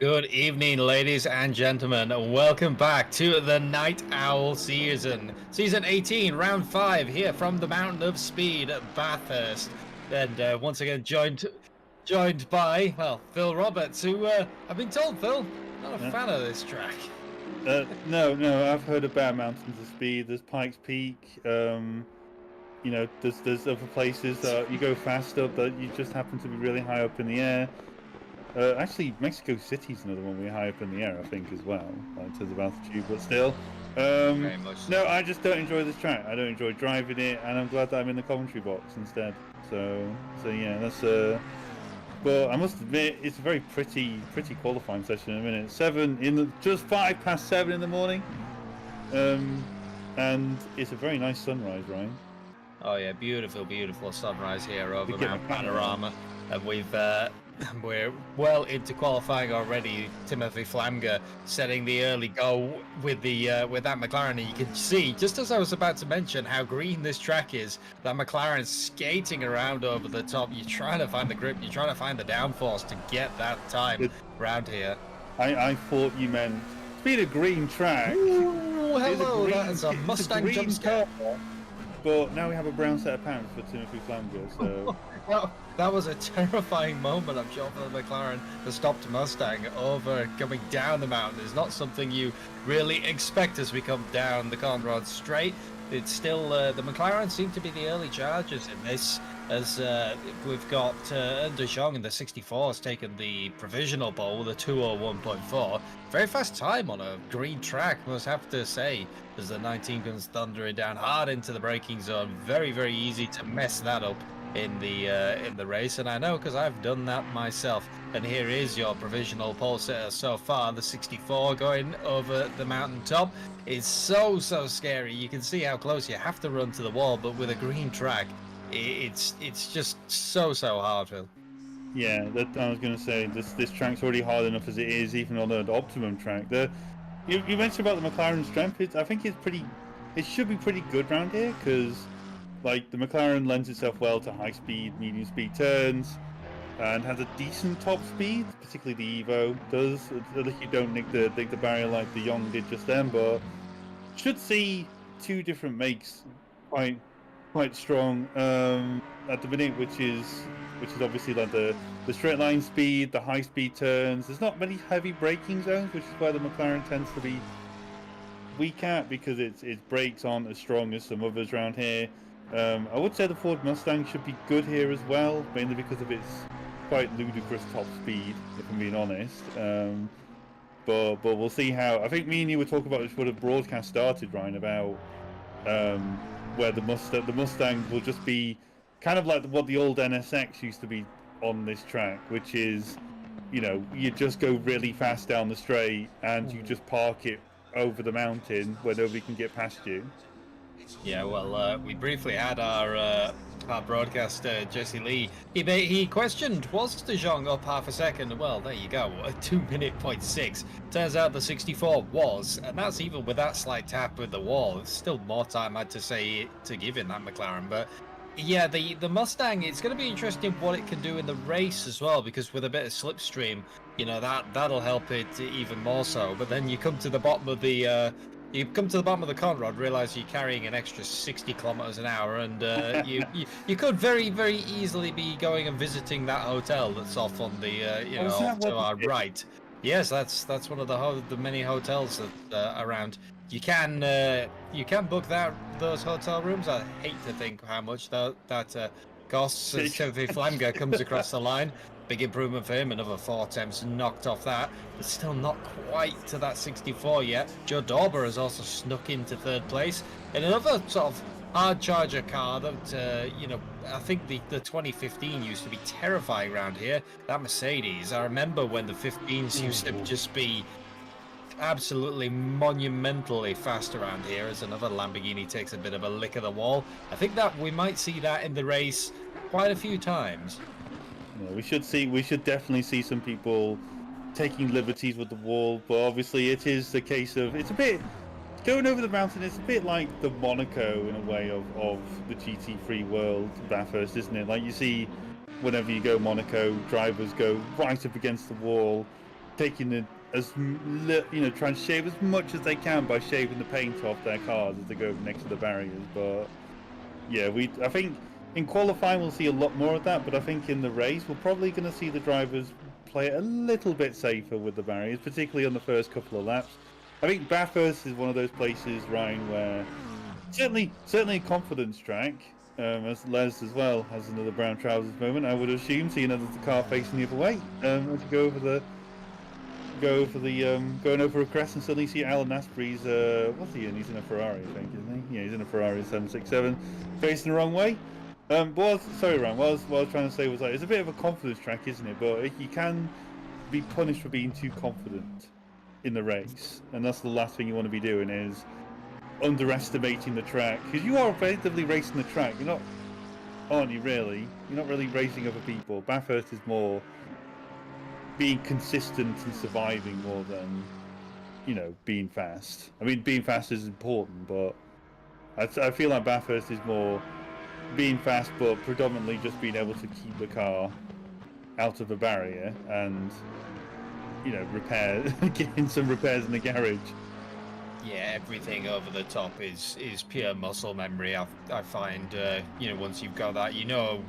Good evening, ladies and gentlemen. Welcome back to the Night Owl season. Season 18, round 5, here from the Mountain of Speed, Bathurst. And once again, joined by, well, Phil Roberts, who, I've been told, Phil, not a fan of this track. No, I've heard about Mountains of Speed. There's Pikes Peak. There's other places that you go fast up that you just happen to be really high up in the air. Actually, Mexico City's another one we're high up in the air, I think, as well, like, in terms of altitude, but still. Very much so. No, I just don't enjoy this track. I don't enjoy driving it, and I'm glad that I'm in the commentary box instead. So yeah, that's But I must admit, it's a very pretty qualifying session in a minute. Just 7:05 in the morning, and it's a very nice sunrise, Ryan. Oh yeah, beautiful sunrise here over Mount Panorama, and we're well into qualifying already. Timothy Flamger setting the early go with that McLaren, and you can see, just as I was about to mention how green this track is, that McLaren skating around over the top. You're trying to find the grip, you're trying to find the downforce to get that time around here. I thought you meant it's been a green track. Ooh, hello, that's a Mustang jump scare. But now we have a brown set of pants for Timothy Flamger, so... That was a terrifying moment, I'm sure, for the McLaren. The stopped Mustang over coming down the mountain is not something you really expect as we come down the Conrad Straight. It's still, the McLaren seem to be the early chargers in this, as we've got De Jong in the 64 has taken the provisional pole, the 2:01.4. Very fast time on a green track, must have to say, as the 19 comes thundering down hard into the braking zone. Very easy to mess that up in the race, and I know because I've done that myself. And here is your provisional pole sitter so far, the 64 going over the mountaintop. It's so scary. You can see how close you have to run to the wall, but with a green track, it's just so hard, Phil. Yeah, I was going to say, this track's already hard enough as it is, even on an optimum track. You mentioned about the McLaren strength. I think it should be pretty good around here, because like the McLaren lends itself well to high speed, medium speed turns, and has a decent top speed, particularly the Evo does. At least you don't nick the barrier like the Young did just then, but should see two different makes quite strong at the minute, which is obviously like the straight line speed, the high speed turns. There's not many heavy braking zones, which is where the McLaren tends to be weak at, because its brakes aren't as strong as some others around here. I would say the Ford Mustang should be good here as well, mainly because of its quite ludicrous top speed, if I'm being honest. But we'll see how. I think me and you were talking about this before the broadcast started, Ryan, about where the Mustang will just be kind of like what the old NSX used to be on this track, which is, you just go really fast down the straight and you just park it over the mountain where nobody can get past you. Yeah, well, we briefly had our broadcaster, Jesse Lee. He questioned, was De Jong up half a second? Well, there you go, a 2:06. Turns out the 64 was, and that's even with that slight tap with the wall. It's still more time, I'd to say, to give in that McLaren. But yeah, the Mustang, it's going to be interesting what it can do in the race as well, because with a bit of slipstream, that'll help it even more so. But then you come to the bottom of the Conrad, realize you're carrying an extra 60 kilometers an hour, and you could very easily be going and visiting that hotel that's off on the off to our right. Yes, that's one of the many hotels that around. You can book those hotel rooms. I hate to think how much that costs. As Timothy Flamger comes across the line. Big improvement for him, another 4 attempts knocked off that, but still not quite to that 64 yet. Joe Dauber has also snuck into 3rd place in another sort of hard charger car that, I think the 2015 used to be terrifying around here. That Mercedes, I remember when the 15s used to just be absolutely monumentally fast around here, as another Lamborghini takes a bit of a lick of the wall. I think that we might see that in the race quite a few times. Yeah, we should definitely see some people taking liberties with the wall, but obviously it is the case of, it's a bit going over the mountain. It's a bit like the Monaco in a way of the GT3 world, Bathurst, isn't it? Like you see whenever you go Monaco, drivers go right up against the wall, taking trying to shave as much as they can by shaving the paint off their cars as they go next to the barriers. But yeah, I think in qualifying we'll see a lot more of that, but I think in the race we're probably going to see the drivers play it a little bit safer with the barriers, particularly on the first couple of laps. I think Bathurst is one of those places, Ryan, where certainly a confidence track. As Les as well has another brown trousers moment, I would assume, seeing as the car facing the other way, as you going over a crest and suddenly see Alan Asprey's what's he in? He's in a Ferrari, I think, isn't he? Yeah, he's in a Ferrari 767, facing the wrong way. Sorry, Ryan. What I was trying to say was it's a bit of a confidence track, isn't it? But you can be punished for being too confident in the race, and that's the last thing you want to be doing is underestimating the track, because you are effectively racing the track. You're not, aren't you? Really, you're not really racing other people. Bathurst is more being consistent and surviving more than being fast. I mean, being fast is important, but I feel like Bathurst is more being fast, but predominantly just being able to keep the car out of a barrier and getting some repairs in the garage. Yeah, everything over the top is pure muscle memory. I find once you've got that,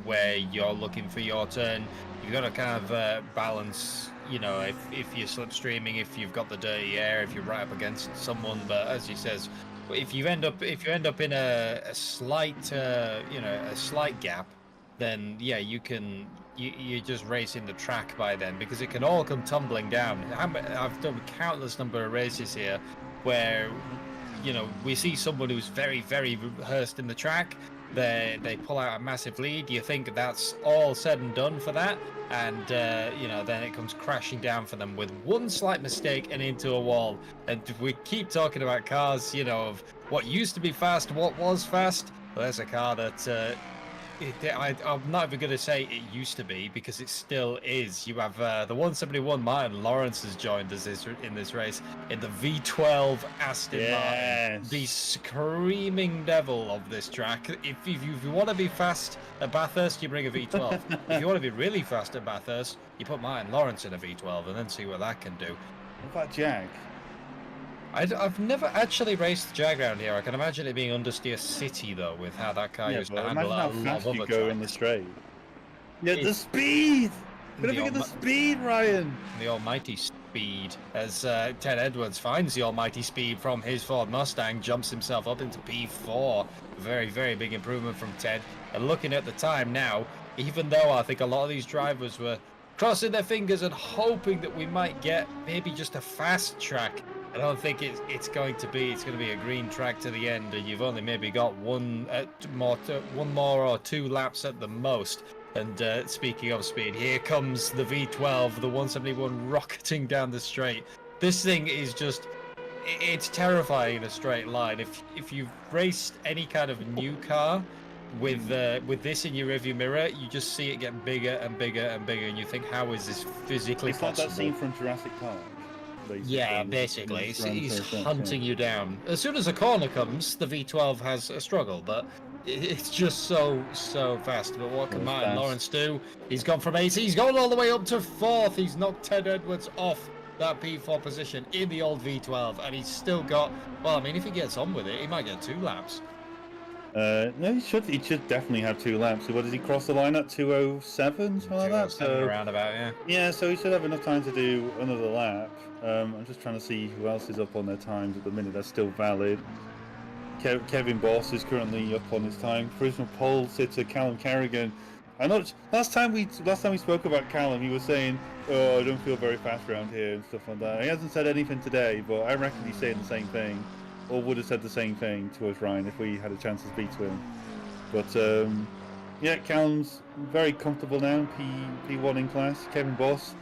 where you're looking for your turn. You've got to kind of balance. If you're slipstreaming, if you've got the dirty air, if you're right up against someone. But as he says, if you end up in a slight slight gap, then yeah, you're just racing the track by then, because it can all come tumbling down. I've done countless number of races here where we see someone who's very, very rehearsed in the track. They pull out a massive lead. You think that's all said and done for that, and then it comes crashing down for them with one slight mistake and into a wall. And we keep talking about cars, of what used to be fast, what was fast. Well, there's a car that I'm not even going to say it used to be, because it still is. You have the 171 Martin Lawrence has joined us in this race in the V12 Aston Martin, the screaming devil of this track. If you want to be fast at Bathurst, you bring a V12. If you want to be really fast at Bathurst, you put Martin Lawrence in a V12 and then see what that can do. What about Jag? I've never actually raced the Jag around here. I can imagine it being understeer city, though, with how that car used to handle how fast you go in the straight. Yeah, the speed! But look at the speed, Ryan! The almighty speed. As Ted Edwards finds the almighty speed from his Ford Mustang, jumps himself up into P4. Very, very big improvement from Ted. And looking at the time now, even though I think a lot of these drivers were crossing their fingers and hoping that we might get maybe just a fast track, I don't think it's going to be a green track to the end, and you've only maybe got one more or two laps at the most. And speaking of speed, here comes the V12, the 171 rocketing down the straight. This thing is it's terrifying in a straight line. If you've raced any kind of new car with this in your rearview mirror, you just see it get bigger and bigger and bigger, and you think, how is this physically possible? It's like that scene from Jurassic Park. Basically. Yeah, basically. He's hunting you down. As soon as a corner comes, the V12 has a struggle, but it's just so fast. But what can Martin Lawrence do? He's gone from 8th, he's gone all the way up to 4th. He's knocked Ted Edwards off that P4 position in the old V12, and he's still got, well, I mean, if he gets on with it, he might get 2 laps. No, he should definitely have 2 laps. What, did he cross the line at 2:07, something like that? So around about, yeah. Yeah, so he should have enough time to do another lap. I'm just trying to see who else is up on their times at the minute. That's still valid. Kevin Boss is currently up on his time. Provisional pole sitter Callum Carrigan. I know last time we spoke about Callum, he was saying, "Oh, I don't feel very fast around here" and stuff like that. He hasn't said anything today, but I reckon he's saying the same thing, or would have said the same thing to us, Ryan, if we had a chance to speak to him. But yeah, Callum's very comfortable now. P1 in class. Kevin Boss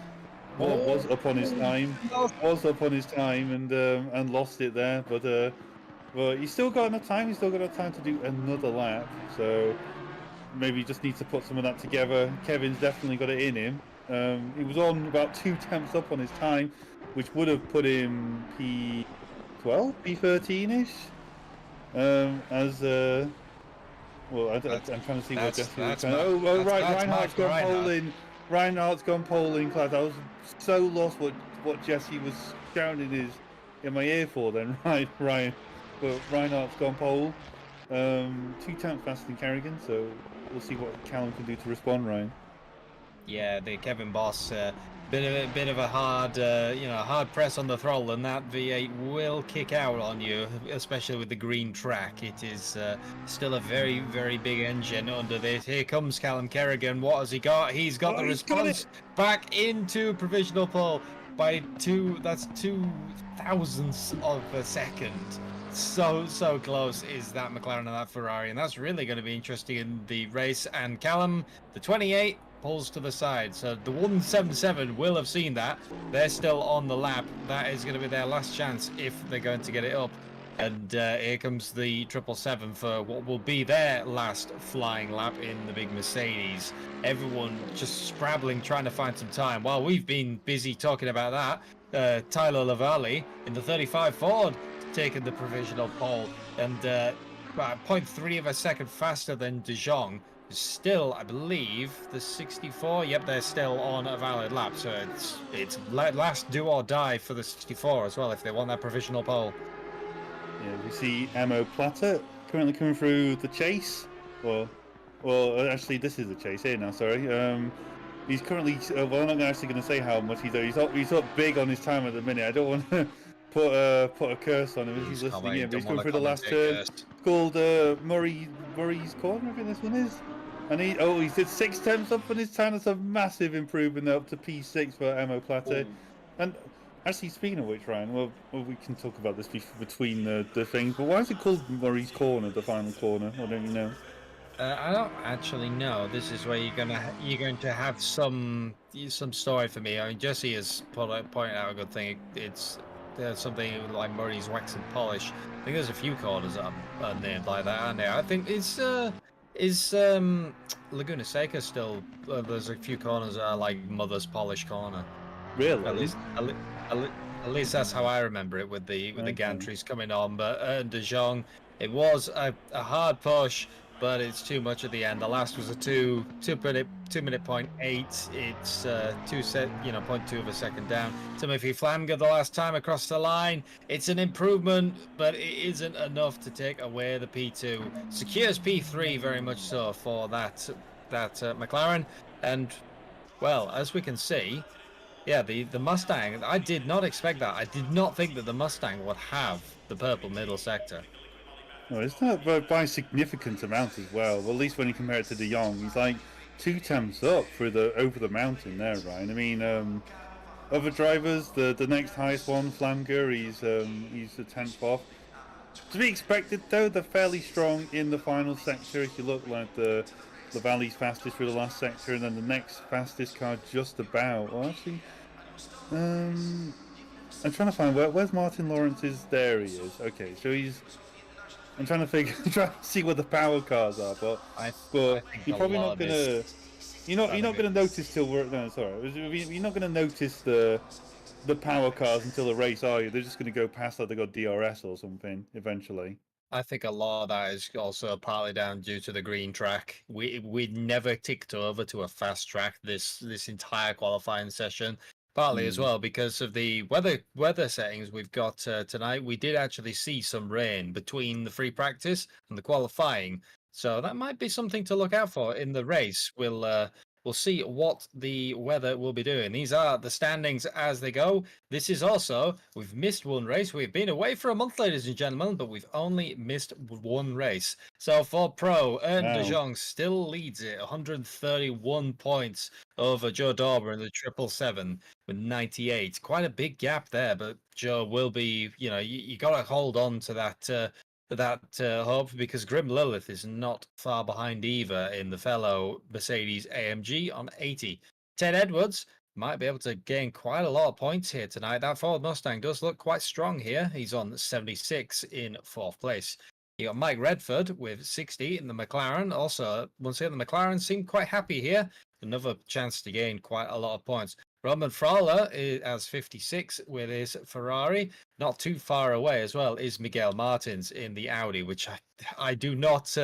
was up on his time, and lost it there, but he's still got enough time. He's still got enough time to do another lap, so maybe just needs to put some of that together. Kevin's definitely got it in him. He was on about 2 tenths up on his time, which would have put him P12, P13-ish. Well, I'm trying to see where Jesse is. Reinhardt's gone pole in. Reinhardt's gone pole in class. I was so lost what what Jesse was shouting in my ear for then, right, Ryan? But Reinhardt's gone pole. 2 times faster than Kerrigan, so we'll see what Callum can do to respond, Ryan. Yeah, the Kevin Boss, bit of a hard, hard press on the throttle, and that V8 will kick out on you, especially with the green track. It is still a very, very big engine under this. Here comes Callum Kerrigan. What has he got? He's got the He's got response back into provisional pole by that's 2 thousandths of a second. So close is that McLaren and that Ferrari, and that's really going to be interesting in the race. And Callum, the 28, pulls to the side, so the 177 will have seen that. They're still on the lap. That is going to be their last chance if they're going to get it up. And here comes the 777 for what will be their last flying lap in the big Mercedes. Everyone just scrabbling, trying to find some time. While we've been busy talking about that, Tyler Lavallee in the 35 Ford taken the provisional pole, and 0.3 of a second faster than De Jong. Still, I believe, the 64. Yep, they're still on a valid lap, so it's last do or die for the 64 as well if they want that provisional pole. Yeah, we see Emo Platter currently coming through the chase. Well, actually, this is the chase here now. Sorry. He's currently. Well, I'm not actually going to say how much he's up big on his time at the minute. I don't want to put a curse on him if he's listening in. But he's going through the last turn. It's called Murray's Corner. I think this one is. And he did 6 temps up on his time. That's a massive improvement up to P6 for Emo Platter. Ooh. And actually, speaking of which, Ryan, well, we can talk about this between the things. But why is it called Murray's Corner, the final corner? Or don't you know? I don't actually know. This is where you're going to have some story for me. I mean, Jesse has pointed out a good thing. It's something like Murray's Wax and Polish. I think there's a few corners that are named like that, aren't there? I think it's is Laguna Seca still. There's a few corners that are like Mother's Polish Corner. Really? At least that's how I remember it with the gantries coming on. But De Jong, it was a hard push, but it's too much at the end. The last was a 2 minute 0.8. It's 0.2 of a second down. Timothy Flamger the last time across the line. It's an improvement, but it isn't enough to take away the P2. Secures P3 very much so for that McLaren. And well, as we can see, yeah, the Mustang, I did not expect that. I did not think that the Mustang would have the purple middle sector. No, it's not by a significant amount as well. Well, at least when you compare it to De Jong, he's like 2 temps up over the mountain there, Ryan. I mean, other drivers, the next highest one, Flamger, he's a 10th off. To be expected though, they're fairly strong in the final sector. If you look like the Valley's fastest through the last sector, and then the next fastest car just about. Well, actually, I'm trying to find where's Martin Lawrence's. There he is. Okay, so he's. I'm trying to see where the power cars are, but you're probably not gonna. You're not gonna notice till we're no, sorry. You're not gonna notice the power cars until the race, are you? They're just gonna go past like they got DRS or something eventually. I think a lot of that is also partly down due to the green track. We never ticked over to a fast track this entire qualifying session. Partly as well because of the weather settings we've got tonight. We did actually see some rain between the free practice and the qualifying, so that might be something to look out for in the race. We'll see what the weather will be doing. These are the standings as they go. This is also, we've missed one race. We've been away for a month, ladies and gentlemen, but we've only missed one race. So for Pro, Ern De Jong still leads it, 131 points over Joe Dauber in the 777 with 98. Quite a big gap there, but Joe will be, you got to hold on to that hope, because Grim Lilith is not far behind either in the fellow Mercedes AMG on 80. Ted Edwards might be able to gain quite a lot of points here tonight. That Ford Mustang does look quite strong here. He's on 76 in 4th place. You got Mike Redford with 60 in the McLaren. Also, once again, the McLaren seem quite happy here. Another chance to gain quite a lot of points. Roman Frawler has 56 with his Ferrari. Not too far away as well is Miguel Martins in the Audi, which I do not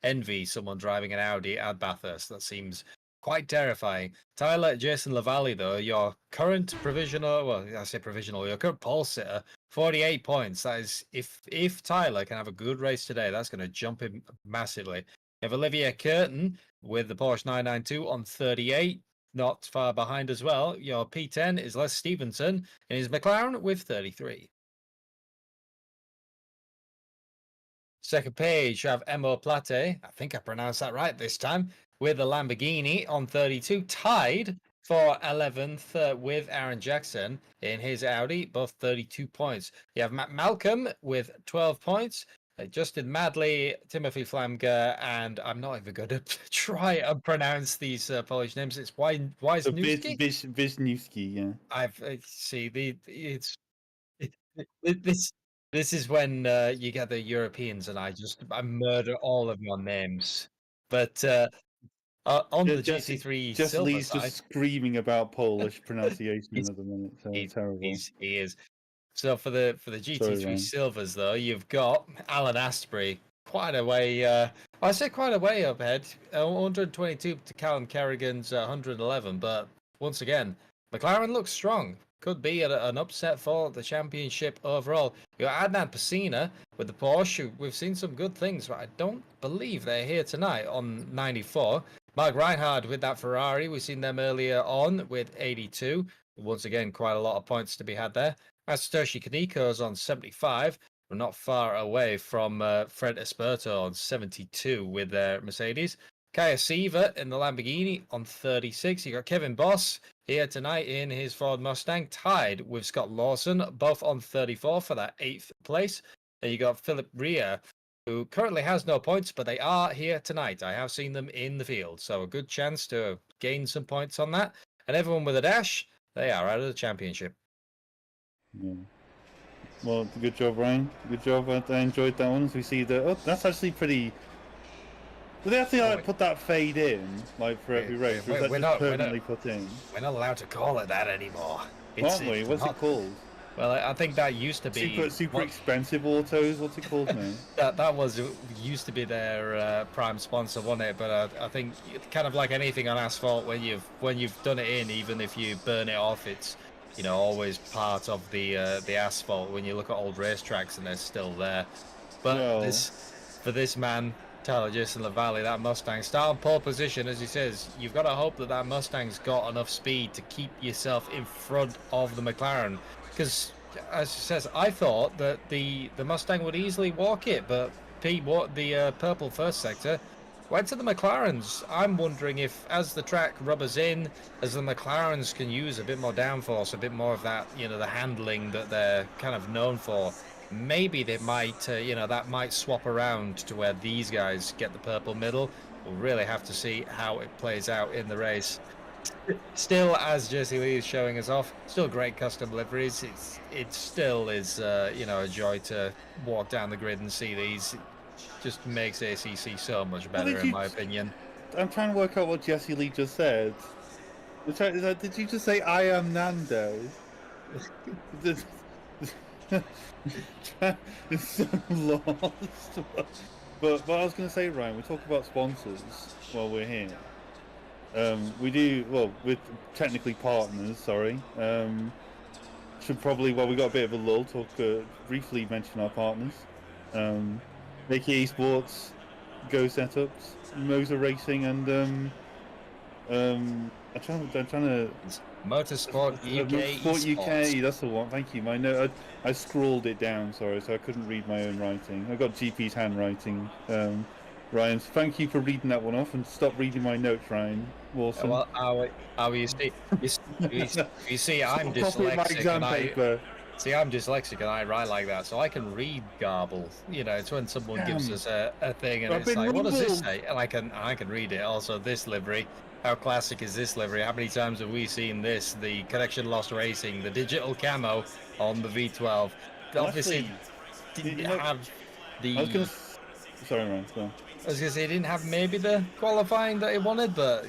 envy someone driving an Audi at Bathurst. That seems quite terrifying. Tyler, Jason Lavalley, though, your current provisional, well, I say provisional, your current pole sitter, 48 points. That is, if Tyler can have a good race today, that's going to jump him massively. You have Olivia Curtin with the Porsche 992 on 38, not far behind as well. Your P10 is Les Stevenson in his McLaren with 33. Second page, you have Emo Plate, I think I pronounced that right this time, with the Lamborghini on 32, tied for 11th with Aaron Jackson in his Audi, both 32 points. You have Matt Malcolm with 12 points, Justin Madley, Timothy Flamger, and I'm not even going to try and pronounce these Polish names. It's Wisniewski? Wisniewski, yeah. This is when you get the Europeans and I murder all of your names. But on the GT3 Just silver Lee's side, just screaming about Polish pronunciation He's- at the minute. So he, terrible. he is. So for the GT3 Ryan. silvers though, you've got Alan Astbury, quite a way. I say quite a way up ahead. 122 to Callum Kerrigan's 111. But once again, McLaren looks strong. Could be an upset for the championship overall. You got Adnan Pasina with the Porsche. We've seen some good things, but I don't believe they're here tonight on 94. Mark Reinhardt with that Ferrari. We've seen them earlier on with 82. Once again, quite a lot of points to be had there. Satoshi Kaniko's on 75. We're not far away from Fred Esperto on 72 with their Mercedes. Kaya Siva in the Lamborghini on 36. You got Kevin Boss here tonight in his Ford Mustang, tied with Scott Lawson, both on 34 for that 8th place. And you got Philip Rea, who currently has no points, but they are here tonight. I have seen them in the field, so a good chance to gain some points on that. And everyone with a dash, they are out of the championship. Yeah. Well, good job, Ryan. Good job. I enjoyed that one. As we see that, oh, that's actually pretty. Do they actually put that fade in, like for every race? Or is that just permanently put in? We're not allowed to call it that anymore. Aren't we? What's it called? Well, I think that used to be super expensive autos. What's it called now? that was used to be their prime sponsor, wasn't it? But I think kind of like anything on asphalt, when you've done it in, even if you burn it off, it's always part of the asphalt. When you look at old racetracks and they're still there. But for this man, Tyler Jason Lavalley, that Mustang start on pole position, as he says, you've got to hope that Mustang's got enough speed to keep yourself in front of the McLaren. Because, as he says, I thought that the Mustang would easily walk it, but the purple first sector went to the McLarens. I'm wondering if, as the track rubbers in, as the McLarens can use a bit more downforce, a bit more of that, the handling that they're kind of known for, maybe they might, that might swap around to where these guys get the purple middle. We'll really have to see how it plays out in the race. Still, as Jesse Lee is showing us off, still great custom liveries. It still is, a joy to walk down the grid and see these. It just makes ACC so much better, in my opinion. I'm trying to work out what Jesse Lee just said. Did you just say, "I am Nando"? It's so lost. But I was going to say, Ryan, we talk about sponsors while we're here. We do, well, we're technically partners, sorry. Should probably, while we got a bit of a lull, briefly mention our partners. AKA Sports, Go Setups, Motor Racing, and I'm trying to Motorsport UK. Sport UK, that's the one. Thank you. My note, I scrawled it down, sorry, so I couldn't read my own writing. I got GP's handwriting. Ryan, thank you for reading that one off, and stop reading my notes, Ryan. Awesome. Well, you see, I'm dyslexic. I'm dyslexic and I write like that, so I can read garble. It's when someone gives us a thing and it's like, what does this say? And I can read it. Also, this livery. How classic is this livery? How many times have we seen this? The Connection Lost Racing, the digital camo on the V12. Obviously, didn't have the. Sorry, Ryan. Go on. I was gonna say, it didn't have maybe the qualifying that it wanted, but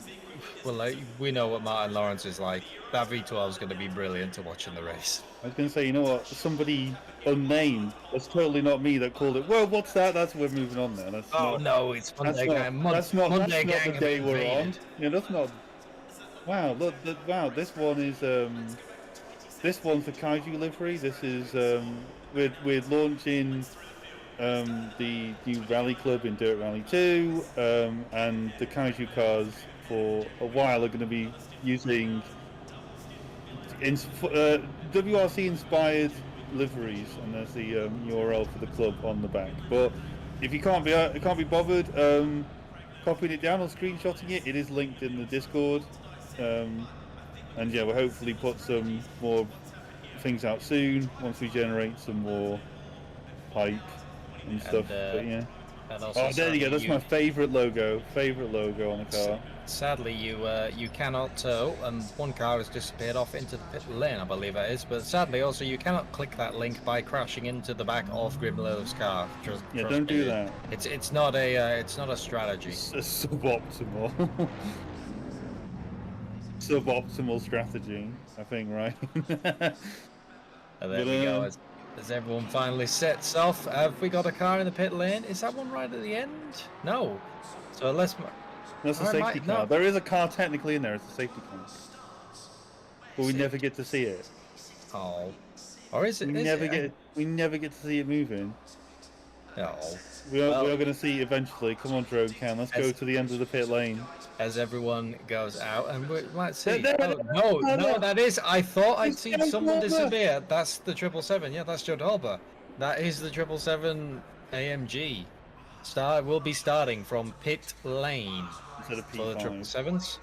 we know what Martin Lawrence is like. That V12 is going to be brilliant to watch in the race. I was going to say, you know what? Somebody unnamed. That's totally not me that called it. Well, what's that? We're moving on there. No, it's Monday Gang. That's not the day we're on. Yeah, that's not Wow, look, wow, this one is this one's the Kaiju livery. This is we're launching the new rally club in Dirt Rally 2, and the Kaiju cars for a while are going to be using WRC inspired liveries, and there's the URL for the club on the back. But if you can't be bothered copying it down or screenshotting it, it is linked in the Discord. And yeah, we'll hopefully put some more things out soon once we generate some more hype and stuff. But yeah. And also, oh, there you go. That's my favourite logo. Favorite logo on the car. Sadly, you cannot. And one car has disappeared off into the pit lane, I believe it is. But sadly, also you cannot click that link by crashing into the back of Grimlow's car. Trust don't do that. It's not a strategy. It's a suboptimal. Suboptimal strategy, I think, right? And there we go. As everyone finally sets off, have we got a car in the pit lane? Is that one right at the end? No. So unless that's a safety car. No. There is a car technically in there. It's a safety car, but we never get to see it. Oh, or is it? We never get to see it moving. No. We are going to see eventually. Come on, Drone Cam. Let's go to the end of the pit lane. As everyone goes out, and we might see. No, that is. I thought I'd seen someone disappear. That's the 777. Yeah, that's Joe Dolber. That is the 777 AMG. Will be starting from pit lane instead of P5. For the 777s.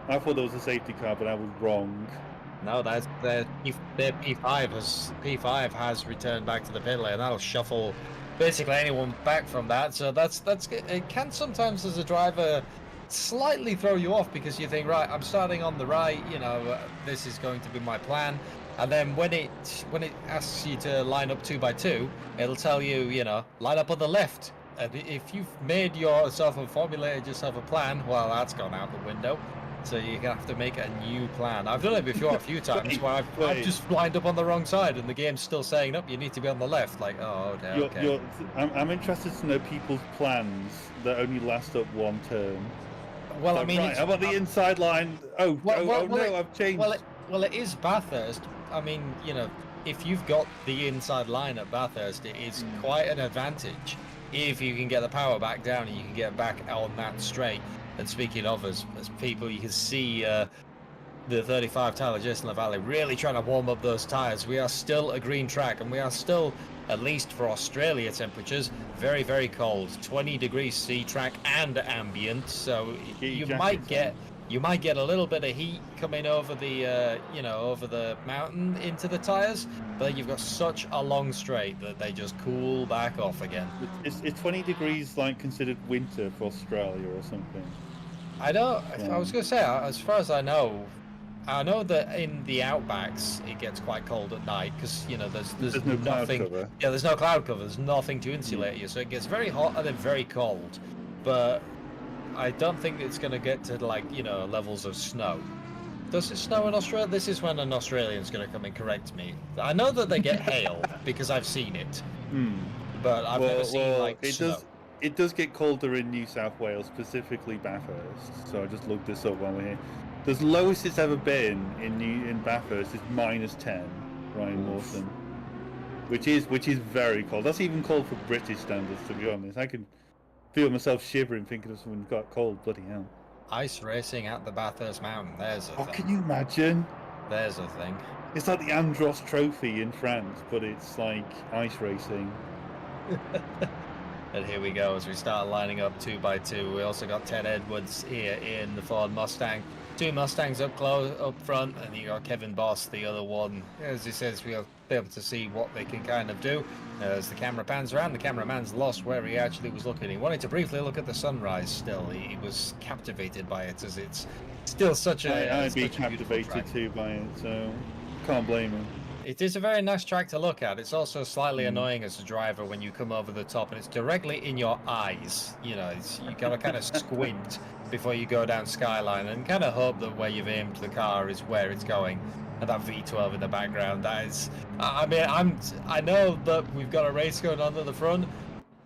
I thought there was a safety car, but I was wrong. No, that's their P5 has returned back to the pit lane. That'll shuffle basically anyone back from that. So that's it. Can sometimes as a driver slightly throw you off because you think, right, I'm starting on the right, this is going to be my plan, and then when it asks you to line up 2 by 2, it'll tell you, line up on the left. And if you've made yourself and formulated yourself a plan, well, that's gone out the window. So you have to make a new plan. I've done it before a few times where I've just lined up on the wrong side and the game's still saying, nope, you need to be on the left. Like, oh, okay. I'm interested to know people's plans that only last up one turn. Well, I mean... Right, how about the inside line? No, I've changed. Well, it is Bathurst. I mean, if you've got the inside line at Bathurst, it is quite an advantage if you can get the power back down and you can get back on that straight. And speaking of, as people, you can see the 35 Tyler Jason LaValle really trying to warm up those tyres. We are still a green track, and we are still, at least for Australia temperatures, very, very cold. 20 degrees C track and ambient, so you might get a little bit of heat coming over the over the mountain into the tyres, but you've got such a long straight that they just cool back off again. Is 20 degrees like considered winter for Australia or something? I don't. I was going to say, as far as I know that in the outbacks it gets quite cold at night because there's no nothing. Cloud cover. Yeah, there's no cloud cover. There's nothing to insulate you, so it gets very hot and then very cold. But I don't think it's going to get to levels of snow. Does it snow in Australia? This is when an Australian's going to come and correct me. I know that they get hail because I've seen it, but I've never seen snow. It does get colder in New South Wales, specifically Bathurst. So I just looked this up while we're here. The lowest it's ever been in Bathurst is -10, Ryan Mawson, which is very cold. That's even cold for British standards, to be honest. I can feel myself shivering thinking of someone who got cold. Bloody hell! Ice racing at the Bathurst Mountain. There's a thing. Can you imagine? There's a thing. It's like the Andros Trophy in France, but it's like ice racing. And here we go as we start lining up 2 by 2. We also got Ted Edwards here in the Ford Mustang. 2 Mustangs up front, and you got Kevin Boss, the other one. As he says, we'll be able to see what they can kind of do. As the camera pans around, the cameraman's lost where he actually was looking. He wanted to briefly look at the sunrise still. He was captivated by it, as it's still such a... I'd be captivated too by it, so can't blame him. It is a very nice track to look at. It's also slightly annoying as a driver when you come over the top and it's directly in your eyes. You got to kind of squint before you go down Skyline and kind of hope that where you've aimed the car is where it's going. And that V12 in the background, that is... I know that we've got a race going on at the front,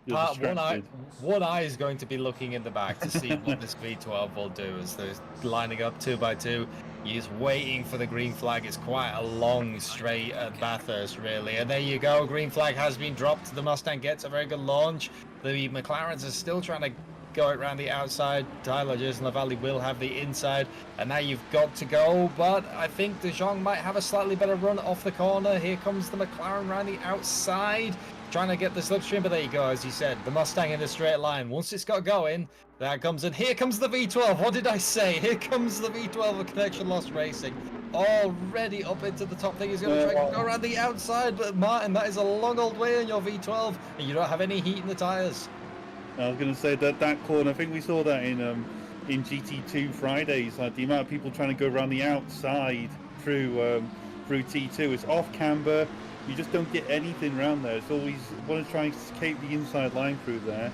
one eye is going to be looking in the back to see what this V12 will do as they're lining up 2 by 2. He's waiting for the green flag. It's quite a long straight at Bathurst, really. And there you go. Green flag has been dropped. The Mustang gets a very good launch. The McLarens are still trying to go around the outside. Tyler Jason LaValle will have the inside. And now you've got to go. But I think De Jong might have a slightly better run off the corner. Here comes the McLaren around the outside, trying to get the slipstream, but there you go, as you said, the Mustang in a straight line. Once it's got going, that comes in. Here comes the V12. What did I say? Here comes the V12 of Connection Lost Racing. Already up into the top thing. He's going to try to go around the outside, but Martin, that is a long old way on your V12, and you don't have any heat in the tyres. I was going to say that corner, I think we saw that in GT2 Fridays, like the amount of people trying to go around the outside through T2. It's off camber. You just don't get anything around there. It's always want to try and escape the inside line through there.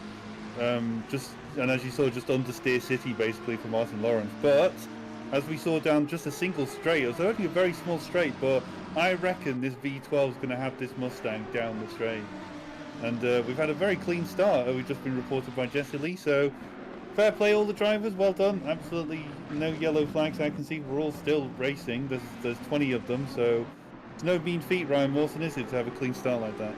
And as you saw, just understeer City basically for Martin Lawrence. But as we saw down just a single straight, it was only a very small straight, but I reckon this V12 is going to have this Mustang down the straight. And we've had a very clean start. We've just been reported by Jesse Lee. So fair play, all the drivers. Well done. Absolutely no yellow flags I can see. We're all still racing. There's 20 of them, so. It's no mean feat, Ryan Mawson, is it, to have a clean start like that?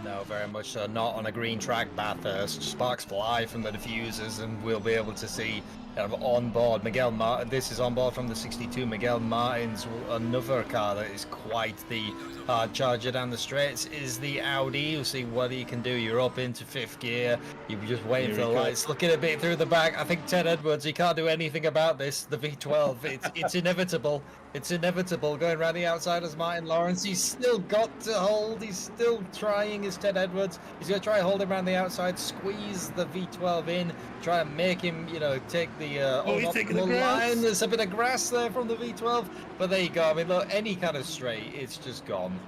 No, very much so. Not on a green track, Bathurst. Sparks fly from the diffusers, and we'll be able to see on board Miguel Martin. This is on board from the 62. Miguel Martin's another car that is quite the hard charger down the straights is the Audi. You'll see what he can do. You're up into 5th gear. You're just waiting for the lights. Looking a bit through the back. I think Ted Edwards, he can't do anything about this. The V12, it's inevitable. It's inevitable. Going around the outside as Martin Lawrence. He's still got to hold. He's still trying as Ted Edwards. He's going to try and hold him around the outside, squeeze the V12 in, try and make him, take the line. There's a bit of grass there from the V12, but there you go. I mean, look, any kind of straight, it's just gone.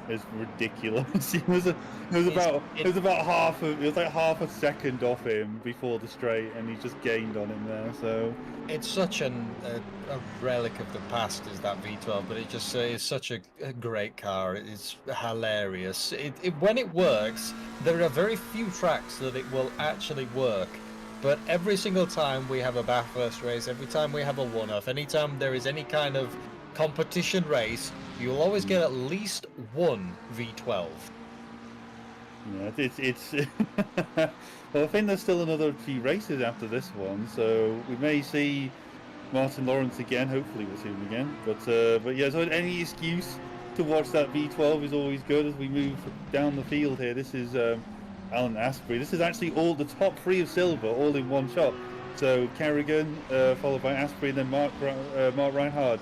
It's ridiculous. It was about half a second off him before the straight, and he just gained on him there. So it's such a relic of the past, is that V12, but it just is such a great car. It's hilarious. When it works, there are very few tracks that it will actually work. But every single time we have a Bathurst race, every time we have a one-off, anytime there is any kind of competition race, you'll always get at least one V12. Yeah, it's well, I think there's still another few races after this one, so we may see Martin Lawrence again. Hopefully we'll see him again. But yeah, so any excuse to watch that V12 is always good as we move down the field here. This is Alan Asprey. This is actually all the top 3 of silver, all in one shot. So Kerrigan, followed by Asprey, and then Mark Reinhard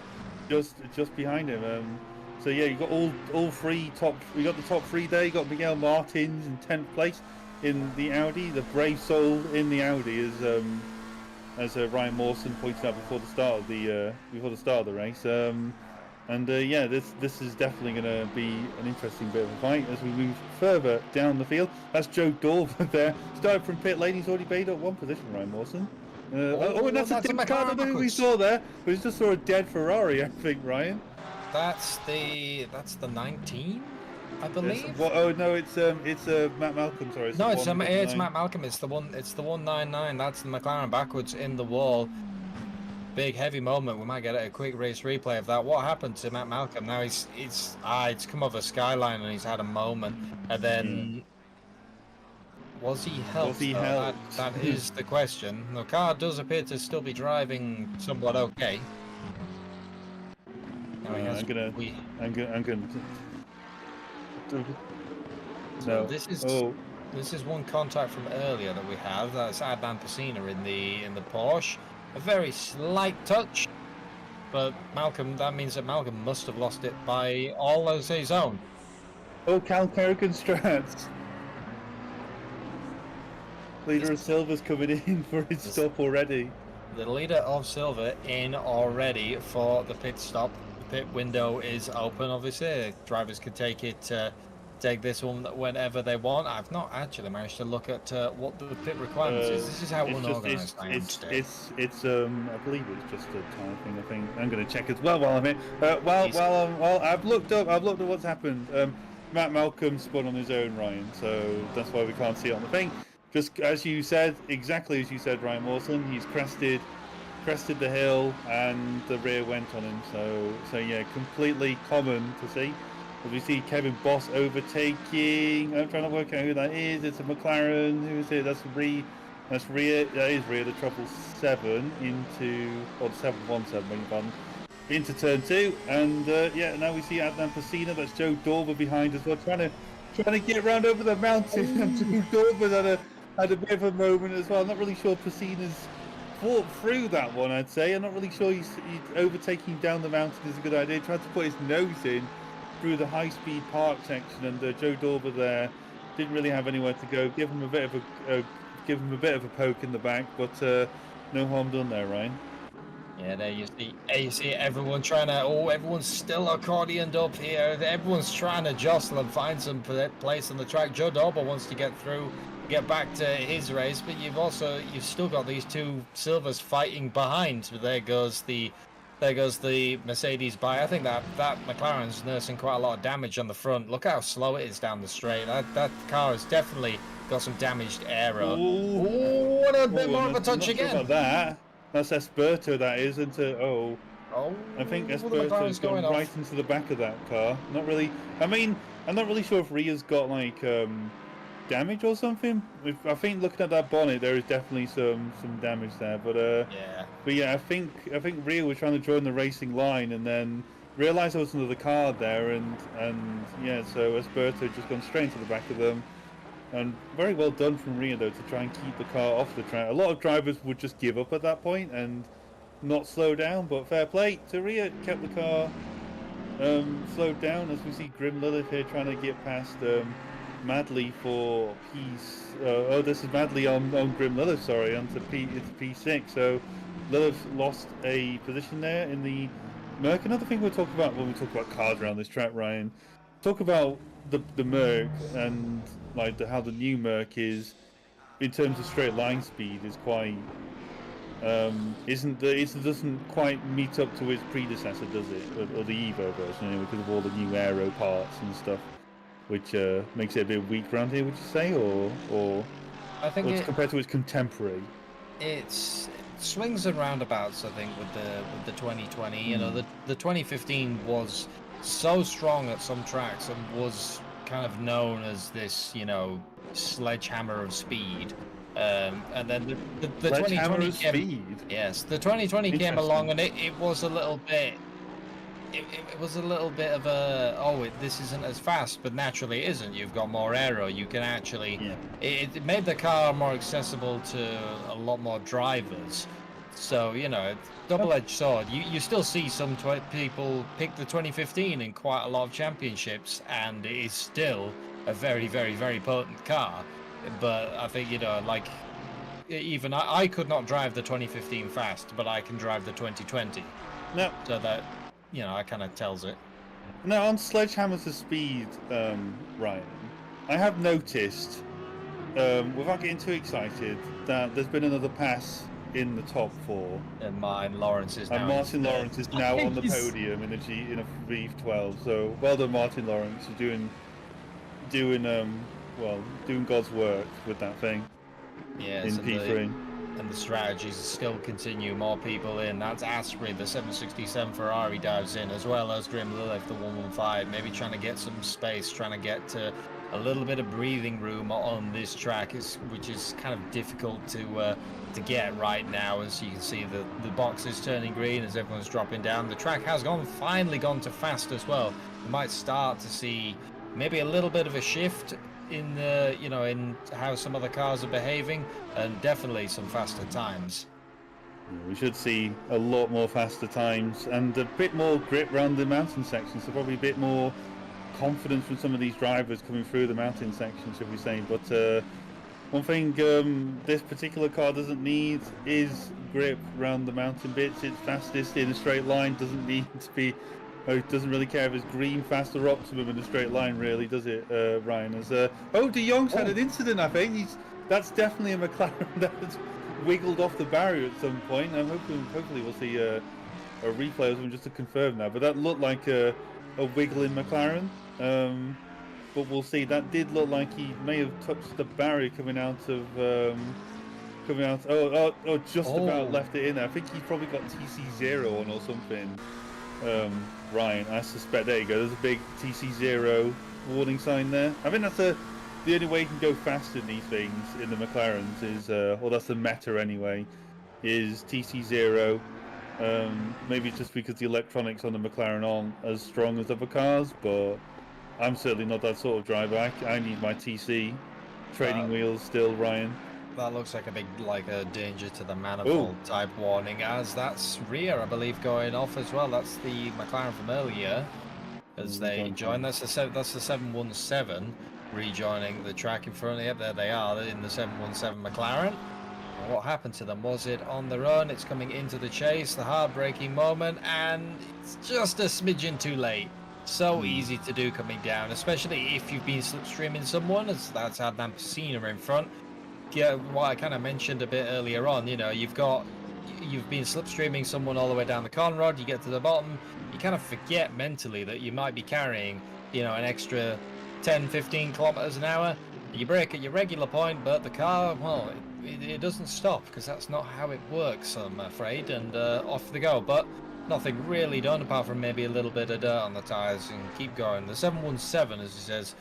just behind him. So yeah, you got all 3 top. We got the top 3 there. You got Miguel Martins in 10th place in the Audi. The brave soul in the Audi, as Ryan Mawson pointed out before the start of the race. Yeah, this is definitely going to be an interesting bit of a fight as we move further down the field. That's Joe Dorver there. Started from pit lane. He's already made up 1 position, Ryan Mawson. And that's a dead car. I don't know who we saw there. We just saw a dead Ferrari, I think, Ryan. That's the 19, I believe. Yes. Well, oh no, it's Matt Malcolm. Sorry. No, it's Matt Malcolm. It's the 199. That's the McLaren backwards in the wall. Big heavy moment. We might get a quick race replay of that. What happened to Matt Malcolm? Now it's come over skyline and he's had a moment, and then was he helped? Was he helped? That is the question. The car does appear to still be driving somewhat okay. I'm gonna. So this is one contact from earlier that we have. That's Adnan Pasina in the Porsche. A very slight touch, but that means that Malcolm must have lost it by all of his own. Oh, Cal Kerrigan Strats. Leader of Silver's coming in for his stop already. The leader of Silver in already for the pit stop. The pit window is open, obviously. Drivers can take this one whenever they want. I've not actually managed to look at what the pit requirements is. This is how unorganised I am today. I believe it's just a time thing. I think I'm going to check as well while I'm here. While I've looked up what's happened. Matt Malcolm spun on his own, Ryan, so that's why we can't see it on the thing. Just as you said, exactly as you said, Ryan Mawson, he's crested the hill and the rear went on him. So yeah, completely common to see. As we see Kevin Boss overtaking. I'm trying to work out who that is. It's a McLaren. Who is it? That's Rhea. That's Rhea. That is Rhea. The 777 into, or the 717, beg your pardon, into turn 2. And yeah, now we see Adnan Pasina. That's Joe Dorber behind as well, trying to get round over the mountain. And Joe Dorber had a bit of a moment as well. I'm not really sure Pasina's fought through that one, I'd say. I'm not really sure he's overtaking down the mountain is a good idea. Tried to put his nose in through the high-speed park section, and Joe Dorber there didn't really have anywhere to go. Give him a bit of a poke in the back, but no harm done there, Ryan. Yeah, there you see everyone trying to. Oh, everyone's still accordioned up here. Everyone's trying to jostle and find some place on the track. Joe Dorber wants to get through, get back to his race, but you've still got these two Silvers fighting behind. There goes the Mercedes by. I think that McLaren's nursing quite a lot of damage on the front. Look how slow it is down the straight. That car has definitely got some damaged aero. Ooh, what a bit more of a touch again. Sure about that. That's Esperto, that is, into I think Esperto's gone right into the back of that car. Not really. I mean, I'm not really sure if Rhea's got like damage or something. I think looking at that bonnet, there is definitely some damage there. But yeah, I think Rhea was trying to join the racing line and then realised there was another car there, and yeah, so Esperto just gone straight into the back of them. And very well done from Rhea though to try and keep the car off the track. A lot of drivers would just give up at that point and not slow down, but fair play to Rhea, kept the car slowed down. As we see Grim Lilith here trying to get past Madley for this is Madley on Grim Lilith, sorry, onto it's P6. So Lilith lost a position there in the Merc. Another thing we'll talk about when we talk about cars around this track, Ryan, talk about the Merc and like how the new Merc is in terms of straight line speed is quite it doesn't quite meet up to its predecessor, does it? Or the Evo version, anyway, because of all the new aero parts and stuff, which makes it a bit weak around here, would you say, or I think it's compared to its contemporary? It's swings and roundabouts, I think, with the 2020. You know, the 2015 was so strong at some tracks and was kind of known as this, you know, sledgehammer of speed. And then the 2020 came, yes, the 2020 came along, and it was a little bit. It was a little bit of a this isn't as fast, but naturally it isn't. You've got more aero. You can actually. Yeah. It made the car more accessible to a lot more drivers. So you know, double-edged sword. You still see some people pick the 2015 in quite a lot of championships, and it is still a very, very, very potent car. But I think, you know, like, even I could not drive the 2015 fast, but I can drive the 2020. No. So that, you know, that kind of tells it. Now, on sledgehammers to speed, Ryan, I have noticed, without getting too excited, that there's been another pass in the top 4. And Martin Lawrence is now. And Martin Lawrence is now on the podium in a V12. So well done, Martin Lawrence, for doing God's work with that thing. Yes, in P3. And the strategies still continue. More people in. That's Asprey, the 767 Ferrari dives in, as well as Grim Lilith, the 115. Maybe trying to get some space, trying to get to a little bit of breathing room on this track, which is kind of difficult to get right now. As you can see, the box is turning green as everyone's dropping down. The track has finally gone to fast as well. We might start to see maybe a little bit of a shift in in how some other cars are behaving, and definitely some faster times. We should see a lot more faster times and a bit more grip around the mountain section, so probably a bit more confidence from some of these drivers coming through the mountain section, should we say. But one thing this particular car doesn't need is grip around the mountain bits. It's fastest in a straight line, doesn't need to be. It doesn't really care if it's green, fast, or optimum in a straight line, really, does it, Ryan? As De Jong's had an incident, I think. That's definitely a McLaren that's wiggled off the barrier at some point. I'm hopefully we'll see a replay of them just to confirm that. But that looked like a wiggling McLaren. but we'll see. That did look like he may have touched the barrier coming out of just about left it in there. I think he's probably got TC0 on or something. Ryan, I suspect. There you go. There's a big TC0 warning sign there. I think that's the only way you can go fast in these things in the McLarens is, well, that's the meta anyway, is TC0. Maybe it's just because the electronics on the McLaren aren't as strong as other cars, but I'm certainly not that sort of driver. I need my TC training wheels still, Ryan. That looks like a big, a danger to the manifold type warning, as that's rear, I believe, going off as well. That's the McLaren from earlier, as they join. That's the 717 rejoining the track in front. Yep, there they are in the 717 McLaren. What happened to them? Was it on their own? It's coming into the chase, the heartbreaking moment, and it's just a smidgen too late. So easy to do coming down, especially if you've been slipstreaming someone, as that's Adnan Pasina in front. Yeah, what I kind of mentioned a bit earlier on, you know, you've been slipstreaming someone all the way down the Conrod, you get to the bottom, you kind of forget mentally that you might be carrying, you know, an extra 10, 15 kilometers an hour. You brake at your regular point, but the car, well, it doesn't stop, because that's not how it works, I'm afraid, and off they go. But nothing really done apart from maybe a little bit of dirt on the tyres and keep going. The 717, as he says,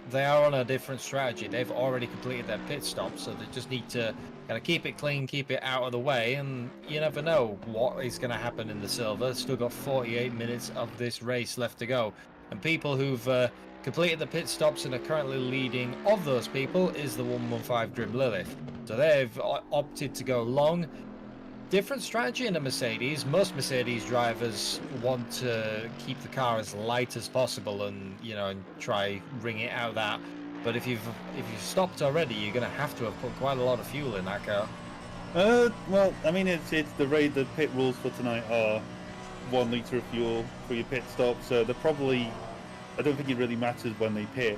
they are on a different strategy. They've already completed their pit stop, so they just need to kind of keep it clean, keep it out of the way, and you never know what is going to happen in the silver. Still got 48 minutes of this race left to go, and people who've completed the pit stops and are currently leading of those people is the 115 Grim Lilith. So they've opted to go long. Different strategy in a Mercedes. Most Mercedes drivers want to keep the car as light as possible and, you know, and try wring it out of that. But if you've stopped already, you're going to have put quite a lot of fuel in that car. Well, I mean, it's the pit rules for tonight are 1 litre of fuel for your pit stop, so they're probably, I don't think it really matters when they pit,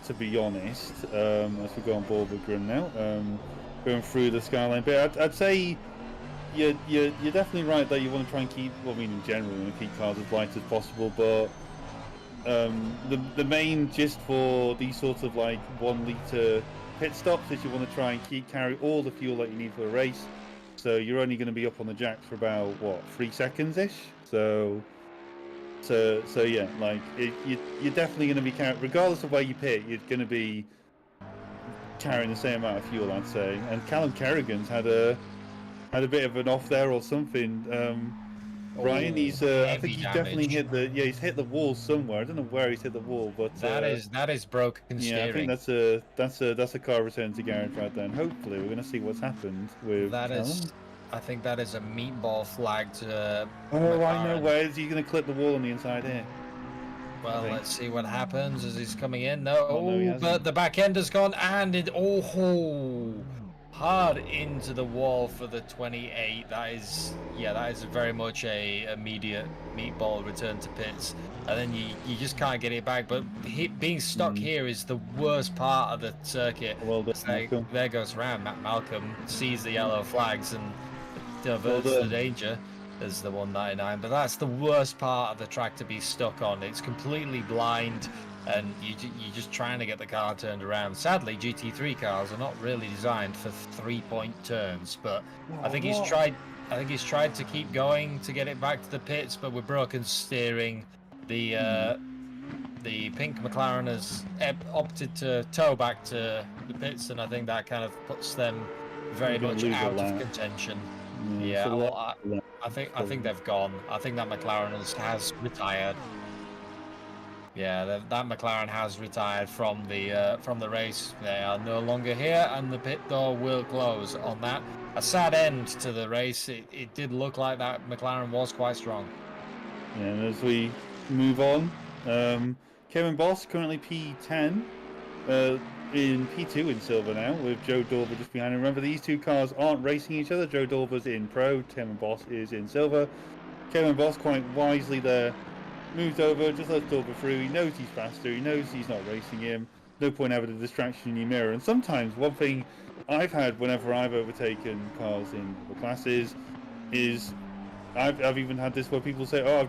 to be honest. As we go on board with Grim now, going through the Skyline bit, I'd say you're definitely right that you want to try and keep, well, I mean, in general, you want to keep cars as light as possible, but the main gist for these sorts of 1 litre pit stops is you want to try and carry all the fuel that you need for a race. So you're only going to be up on the jacks for about 3 seconds ish. So yeah, you're definitely going to be carrying, regardless of where you pit, you're going to be carrying the same amount of fuel, I'd say. And Callum Kerrigan's had a bit of an off there or something. Ryan, I think he's definitely he's hit the wall somewhere. I don't know where he's hit the wall, but that is broken steering. I think that's a car return to garage right then. Hopefully, we're going to see what's happened with Callum. I think that is a meatball flag to McLaren. I know. Where is he going to clip the wall on the inside here? Well, let's see what happens as he's coming in. No, but the back end has gone, and it hard into the wall for the 28. That is very much a immediate meatball return to pits, and then you just can't get it back. But being stuck here is the worst part of the circuit. Well, there goes round. Matt Malcolm sees the yellow flags and diverts the danger as the 199. But that's the worst part of the track to be stuck on. It's completely blind, and you're just trying to get the car turned around. Sadly, GT3 cars are not really designed for 3-point turns, but I think he's tried to keep going to get it back to the pits, but with broken steering, the pink McLaren has opted to tow back to the pits, and I think that kind of puts them very much out of contention. I think they've gone. I think that McLaren has retired. Yeah, that McLaren has retired from the race. They are no longer here, and the pit door will close on that. A sad end to the race. It did look like that McLaren was quite strong. Yeah, and as we move on, Kevin Boss currently P10, in P2 in silver now, with Joe Dorver just behind him. Remember, these two cars aren't racing each other. Joe Dorver's in pro, Kevin Boss is in silver. Kevin Boss quite wisely there moved over, just lets Dorver through. He knows he's faster, he knows he's not racing him. No point having a distraction in your mirror. And sometimes one thing I've had whenever I've overtaken cars in the classes is I've even had this where people say, "Oh, I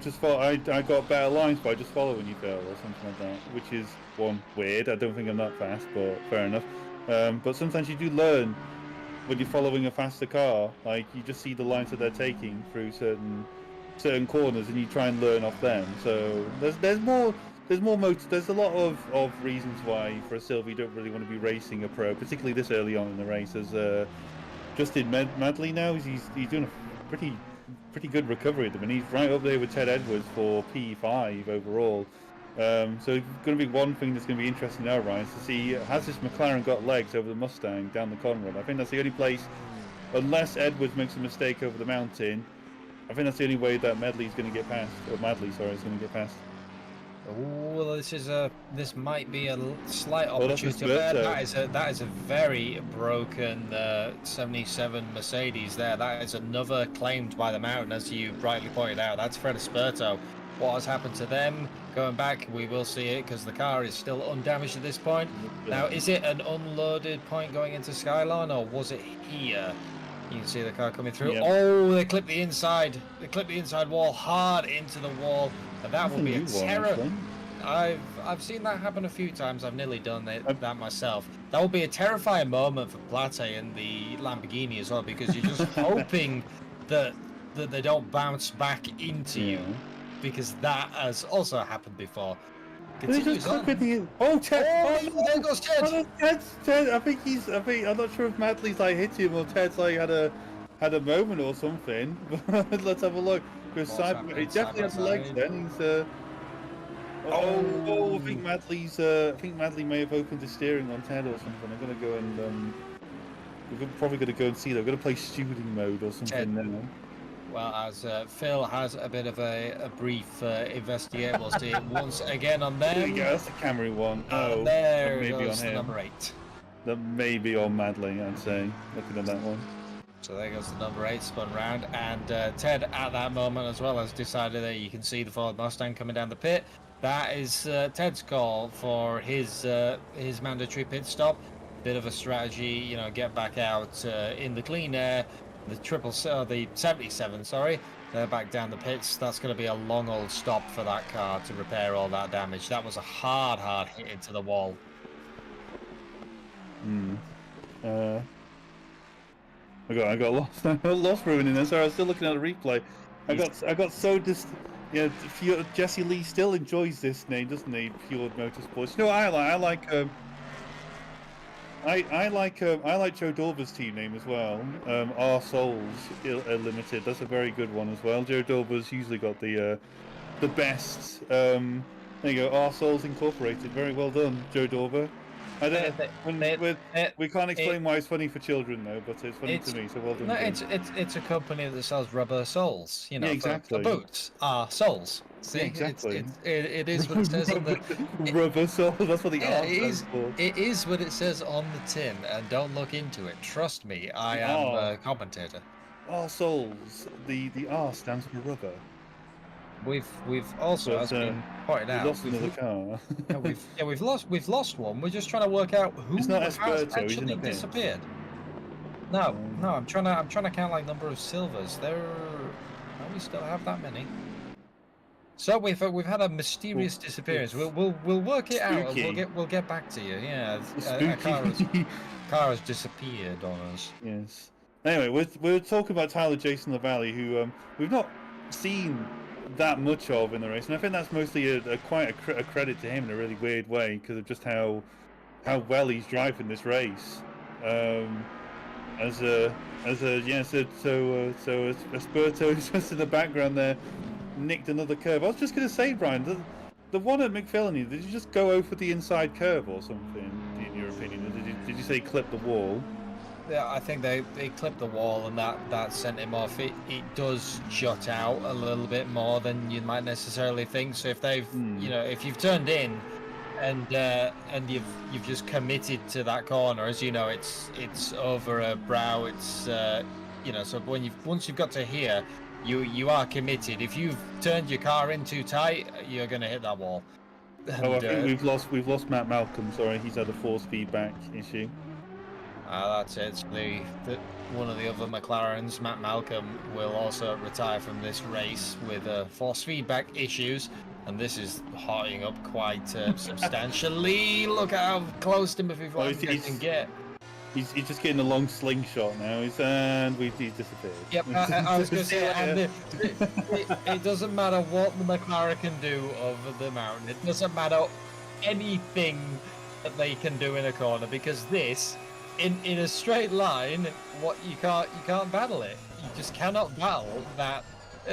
got better lines by just following you, Phil," or something like that, which is one weird. I don't think I'm that fast, but fair enough. But sometimes you do learn when you're following a faster car. Like you just see the lines that they're taking through certain corners, and you try and learn off them. So there's more. There's a lot of reasons why for a Silver you don't really want to be racing a pro, particularly this early on in the race. As Justin Medley now, he's doing a pretty good recovery at the minute. He's right up there with Ted Edwards for P5 overall. So it's going to be one thing that's going to be interesting now, Ryan, is to see has this McLaren got legs over the Mustang down the Conrad. I think that's the only place, unless Edwards makes a mistake over the mountain. I think that's the only way that Medley's going to get past, or Madley, sorry, is going to get past. Oh, this might be a slight Oh, that's a opportunity. That is a very broken 77 Mercedes there. That is another claimed by the mountain, as you rightly pointed out. That's Fred Esperto. What has happened to them? Going back, we will see it because the car is still undamaged at this point. Now, is it an unloaded point going into Skyline, or was it here? You can see the car coming through. Yep. Oh, they clipped the inside. They clipped the inside wall hard into the wall. And that will be a terror. I've seen that happen a few times. I've nearly done that myself. That will be a terrifying moment for Plate and the Lamborghini as well, because you're just hoping that they don't bounce back into you, because that has also happened before. Just oh, Ted! Oh, there goes Ted! Oh, Ted! I'm not sure if Madley's like hit him or Ted's like had a moment or something. Let's have a look. Because he definitely has legs. Then he's I think Madley may have opened the steering on Ted or something. I'm gonna go and we're probably gonna go and see that. We're gonna play shooting mode or something now. Well, as Phil has a bit of a brief investigate, we'll see it once again on them. There we go, that's the Camry one. Oh, there goes the number 8. That may be on Madley, I'd say, looking at that one. So there goes the number 8, spun round, and Ted at that moment as well has decided that you can see the Ford Mustang coming down the pit. That is Ted's call for his mandatory pit stop. Bit of a strategy, get back out in the clean air. The 77, sorry, they're back down the pits. That's going to be a long old stop for that car to repair all that damage. That was a hard hit into the wall. I got lost. I got lost for a minute. Sorry, I was still looking at the replay. I got so just. Yeah, Jesse Lee still enjoys this name, doesn't he? Fjord Motorsports. You know what I like? I like Joe Dorber's team name as well. Our Souls Limited. That's a very good one as well. Joe Dorber's usually got the best. There you go. Our Souls Incorporated. Very well done, Joe Dorber. We can't explain why it's funny for children though, but it's funny to me. So well done. No, it's a company that sells rubber soles. Yeah, exactly. For boots are soles. See, yeah, exactly. It is what it says on the rubber sole. That's what the R stands for. It is what it says on the tin, and don't look into it. Trust me, I am a commentator. R soles. The R stands for rubber. We've also, as been pointed out, lost another car. we've lost one. We're just trying to work out who has actually disappeared. No, I'm trying to count like number of silvers. We still have that many. So we've had a mysterious disappearance. We'll work it out. And we'll get back to you. Yeah, a car has disappeared on us. Yes. Anyway, we're talking about Tyler Jason LaValle, who we've not seen that much of in the race, and I think that's mostly quite a credit to him in a really weird way because of just how well he's driving this race. So Esperto just in the background there nicked another curve. I was just going to say, Brian, the one at McPhillany, did you just go over the inside curve or something? In your opinion, or did you say clip the wall? Yeah, I think they clipped the wall and that sent him off. It does jut out a little bit more than you might necessarily think. So if they've if you've turned in and you've just committed to that corner, as you know, it's over a brow. It's so once you've got to here, you are committed. If you've turned your car in too tight, you're going to hit that wall. And, I think we've lost Matt Malcolm. Sorry, he's had a 4-speed back issue. That's it. So one of the other McLarens, Matt Malcolm, will also retire from this race with force feedback issues, and this is hotting up quite substantially. Look how close Timothy Flanagan can get. He's just getting a long slingshot now. He's disappeared. Yep, I was going to say, and it doesn't matter what the McLaren can do over the mountain. It doesn't matter anything that they can do in a corner, because this, in a straight line, you can't battle it. You just cannot battle that.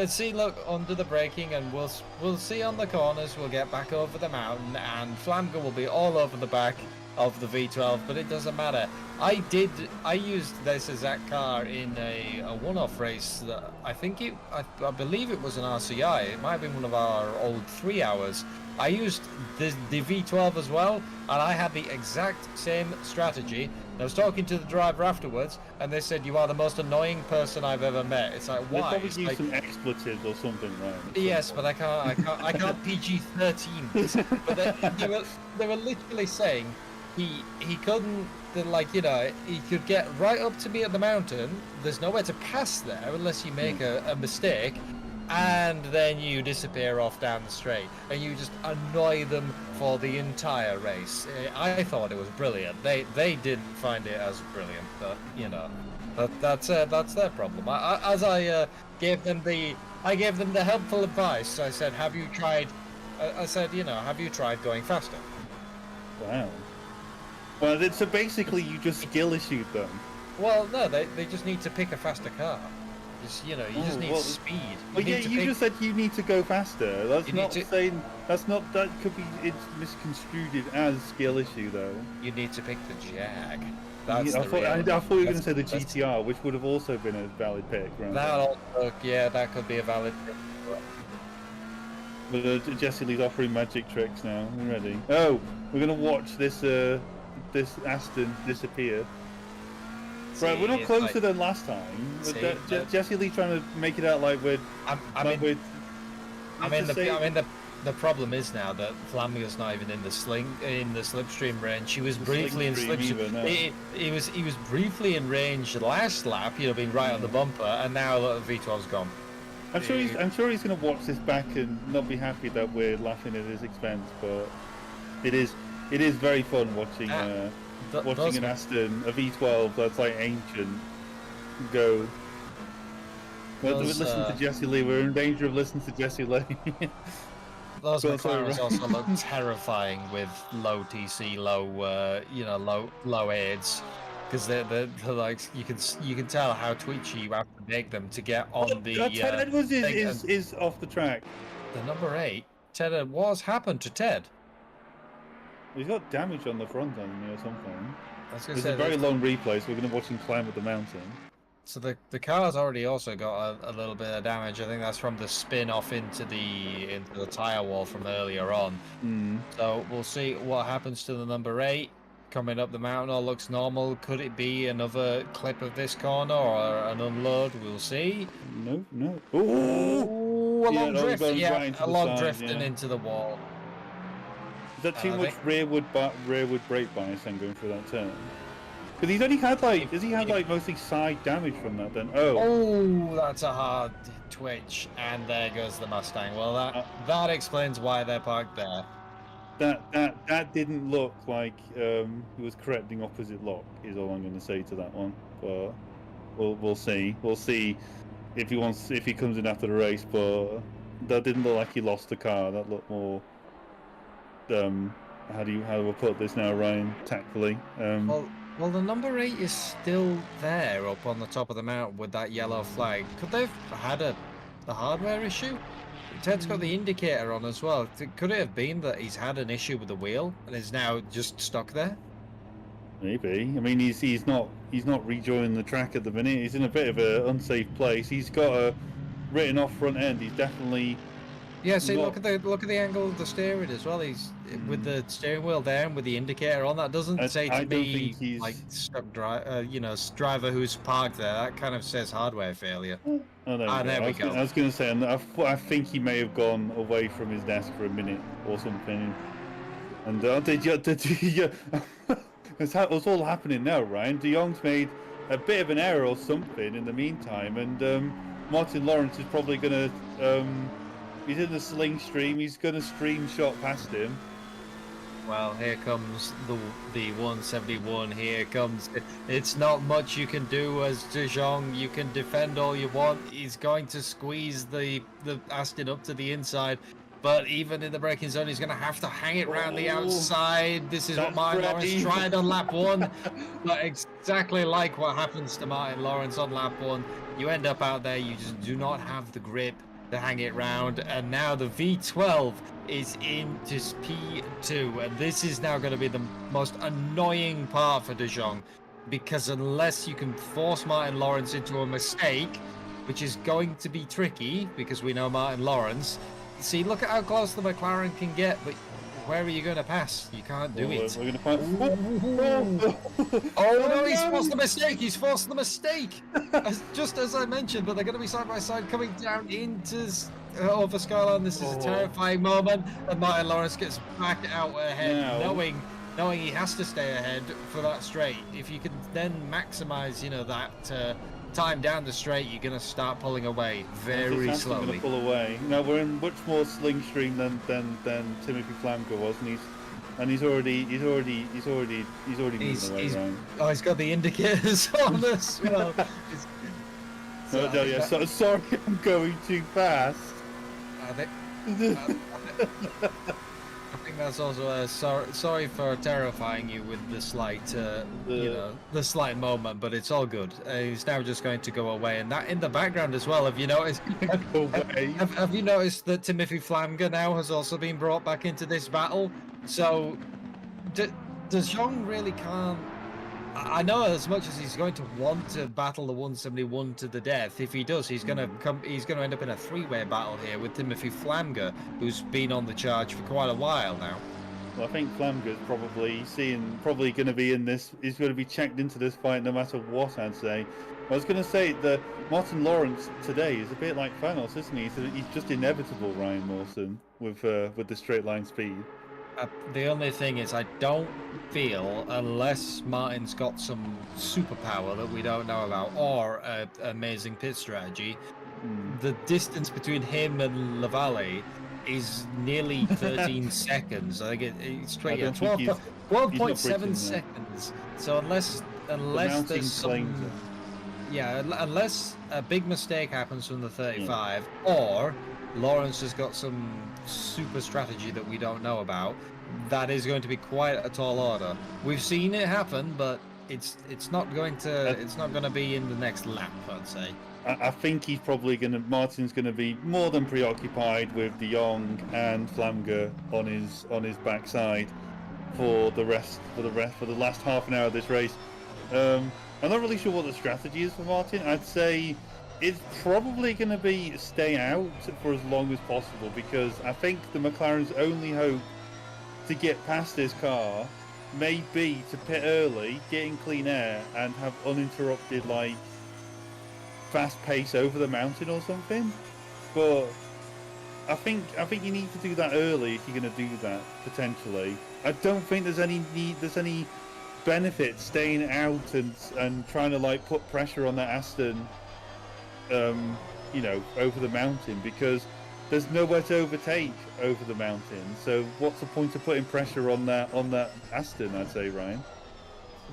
See, look, under the braking, and we'll see on the corners. We'll get back over the mountain, and Flanagan will be all over the back of the V12, but it doesn't matter. I used this exact car in a one-off race that I believe it was an RCI. It might have been one of our old 3 hours. I used the V12 as well, and I had the exact same strategy. I was talking to the driver afterwards, and they said, "You are the most annoying person I've ever met." It's like, why? They probably use some expletives or something, right? Yes, but I can't PG-13. But they were literally saying he couldn't, like, you know, he could get right up to me at the mountain. There's nowhere to pass there unless you make a mistake, and then you disappear off down the straight, and you just annoy them for the entire race. I thought it was brilliant. They didn't find it as brilliant, but you know, that's their problem. I gave them the helpful advice. I said, have you tried? I said, you know, have you tried going faster? Wow. Well, so basically you just skill issued them. Well, no, they just need to pick a faster car. You just need speed. Well, you just said you need to go faster. That's not saying that could be, it's misconstrued as skill issue though. You need to pick the Jag. I thought you were going to say the GTR, which would have also been a valid pick, right? That could be a valid pick. But Jesse Lee's offering magic tricks now. We're ready. Oh, we're going to watch this Aston disappear. Right, we're not closer than last time. Jesse Lee trying to make it out like we're. The problem is now that Flanagan's not even in the slipstream range. He was briefly in slipstream. He was briefly in range last lap. Being right on the bumper, and now the V12's gone. I'm sure he's going to watch this back and not be happy that we're laughing at his expense, but it is very fun watching. Watching an Aston, a V12 that's like ancient, go. We're listening to Jesse Lee. We're in danger of listening to Jesse Lee. Those McLarens also look terrifying with low TC, low aids, because they're like you can tell how twitchy you have to make them to get on the. Ted Edwards is off the track. The number 8, Ted Edwards happened to Ted. He's got damage on the front end or something. It's a very long replay, so we're going to watch him climb up the mountain. So the car's already also got a little bit of damage. I think that's from the spin off into the tyre wall from earlier on. So we'll see what happens to the number 8 coming up the mountain. All looks normal. Could it be another clip of this corner or an unload? We'll see. No. Ooh, a long drift. Yeah, a long drifting into the wall. Is that too much rearward brake bias then going through that turn? Because he's only had mostly side damage from that then. Oh, that's a hard twitch, and there goes the Mustang. Well, that explains why they're parked there. That didn't look like he was correcting opposite lock. Is all I'm going to say to that one. But we'll see. We'll see if he comes in after the race. But that didn't look like he lost the car. That looked more. How do we put this now, Ryan? Tactfully. Well, the number 8 is still there up on the top of the mountain with that yellow flag. Could they've had a hardware issue? Ted's got the indicator on as well. Could it have been that he's had an issue with the wheel and is now just stuck there? Maybe. I mean, he's not rejoining the track at the minute. He's in a bit of an unsafe place. He's got a written off front end. He's definitely. Yeah, see, look at the angle of the steering as well. He's with the steering wheel down with the indicator on. That doesn't say to me like stuck driver who's parked there. That kind of says hardware failure. Oh, there we go. I was going to say, I think he may have gone away from his desk for a minute or something. And That's all happening now, Ryan. De Jong's made a bit of an error or something in the meantime, and Martin Lawrence is probably going to. He's in the sling stream. He's going to stream shot past him. Well, here comes the 171. Here comes. It's not much you can do as De Jong. You can defend all you want. He's going to squeeze the Aston up to the inside. But even in the braking zone, he's going to have to hang it round the outside. This is what Martin Lawrence tried on lap 1. But exactly like what happens to Martin Lawrence on lap 1, you end up out there, you just do not have the grip to hang it round. And now the V12 is into P2. And this is now going to be the most annoying part for De Jong. Because unless you can force Martin Lawrence into a mistake, which is going to be tricky, because we know Martin Lawrence... See, look at how close the McLaren can get, but where are you going to pass? You can't do it. We're going to find... Oh, no, he's forced the mistake. He's forced the mistake. Just as I mentioned, but they're going to be side by side coming down into over Skyline. This is a terrifying moment. And Martin Lawrence gets back out ahead, knowing he has to stay ahead for that straight. If you can then maximize, that... time down the straight, you're going to start pulling away very slowly. Going to pull away. Now we're in much more sling stream than Timothy Flamger was, and he's already moving away. Oh, he's got the indicators on as well. Sorry, I'm going too fast. I think that's also sorry for terrifying you with the slight, the slight moment, but it's all good. He's now just going to go away, and that in the background as well. Have you noticed? Have you noticed that Timothy Flamger now has also been brought back into this battle? So, De Jong really can't. I know as much as he's going to want to battle the 171 to the death, if he does, he's going to end up in a three-way battle here with Timothy Flamger, who's been on the charge for quite a while now. Well, I think Flamger's probably going to be in this. He's going to be checked into this fight no matter what. I'd say. I was going to say that Martin Lawrence today is a bit like Thanos, isn't he? He's just inevitable, Ryan Mawson, with the straight line speed. The only thing is, I don't feel, unless Martin's got some superpower that we don't know about, or an amazing pit strategy, the distance between him and Lavalle is nearly 13 seconds. I think it's 12.7 seconds. So unless there's some... Yeah, unless a big mistake happens from the 35, or Lawrence has got some super strategy that we don't know about, that is going to be quite a tall order. We've seen it happen, but it's not going to be in the next lap, I'd say. I think Martin's going to be more than preoccupied with De Jong and Flamger on his backside for the last half an hour of this race. I'm not really sure what the strategy is for Martin. I'd say it's probably going to be stay out for as long as possible, because I think the McLaren's only hope to get past this car may be to pit early, get in clean air, and have uninterrupted fast pace over the mountain or something. But I think you need to do that early if you're going to do that, potentially. I don't think there's any benefit staying out and trying to put pressure on that Aston over the mountain, because there's nowhere to overtake over the mountain. So what's the point of putting pressure on that Aston, I'd say, Ryan?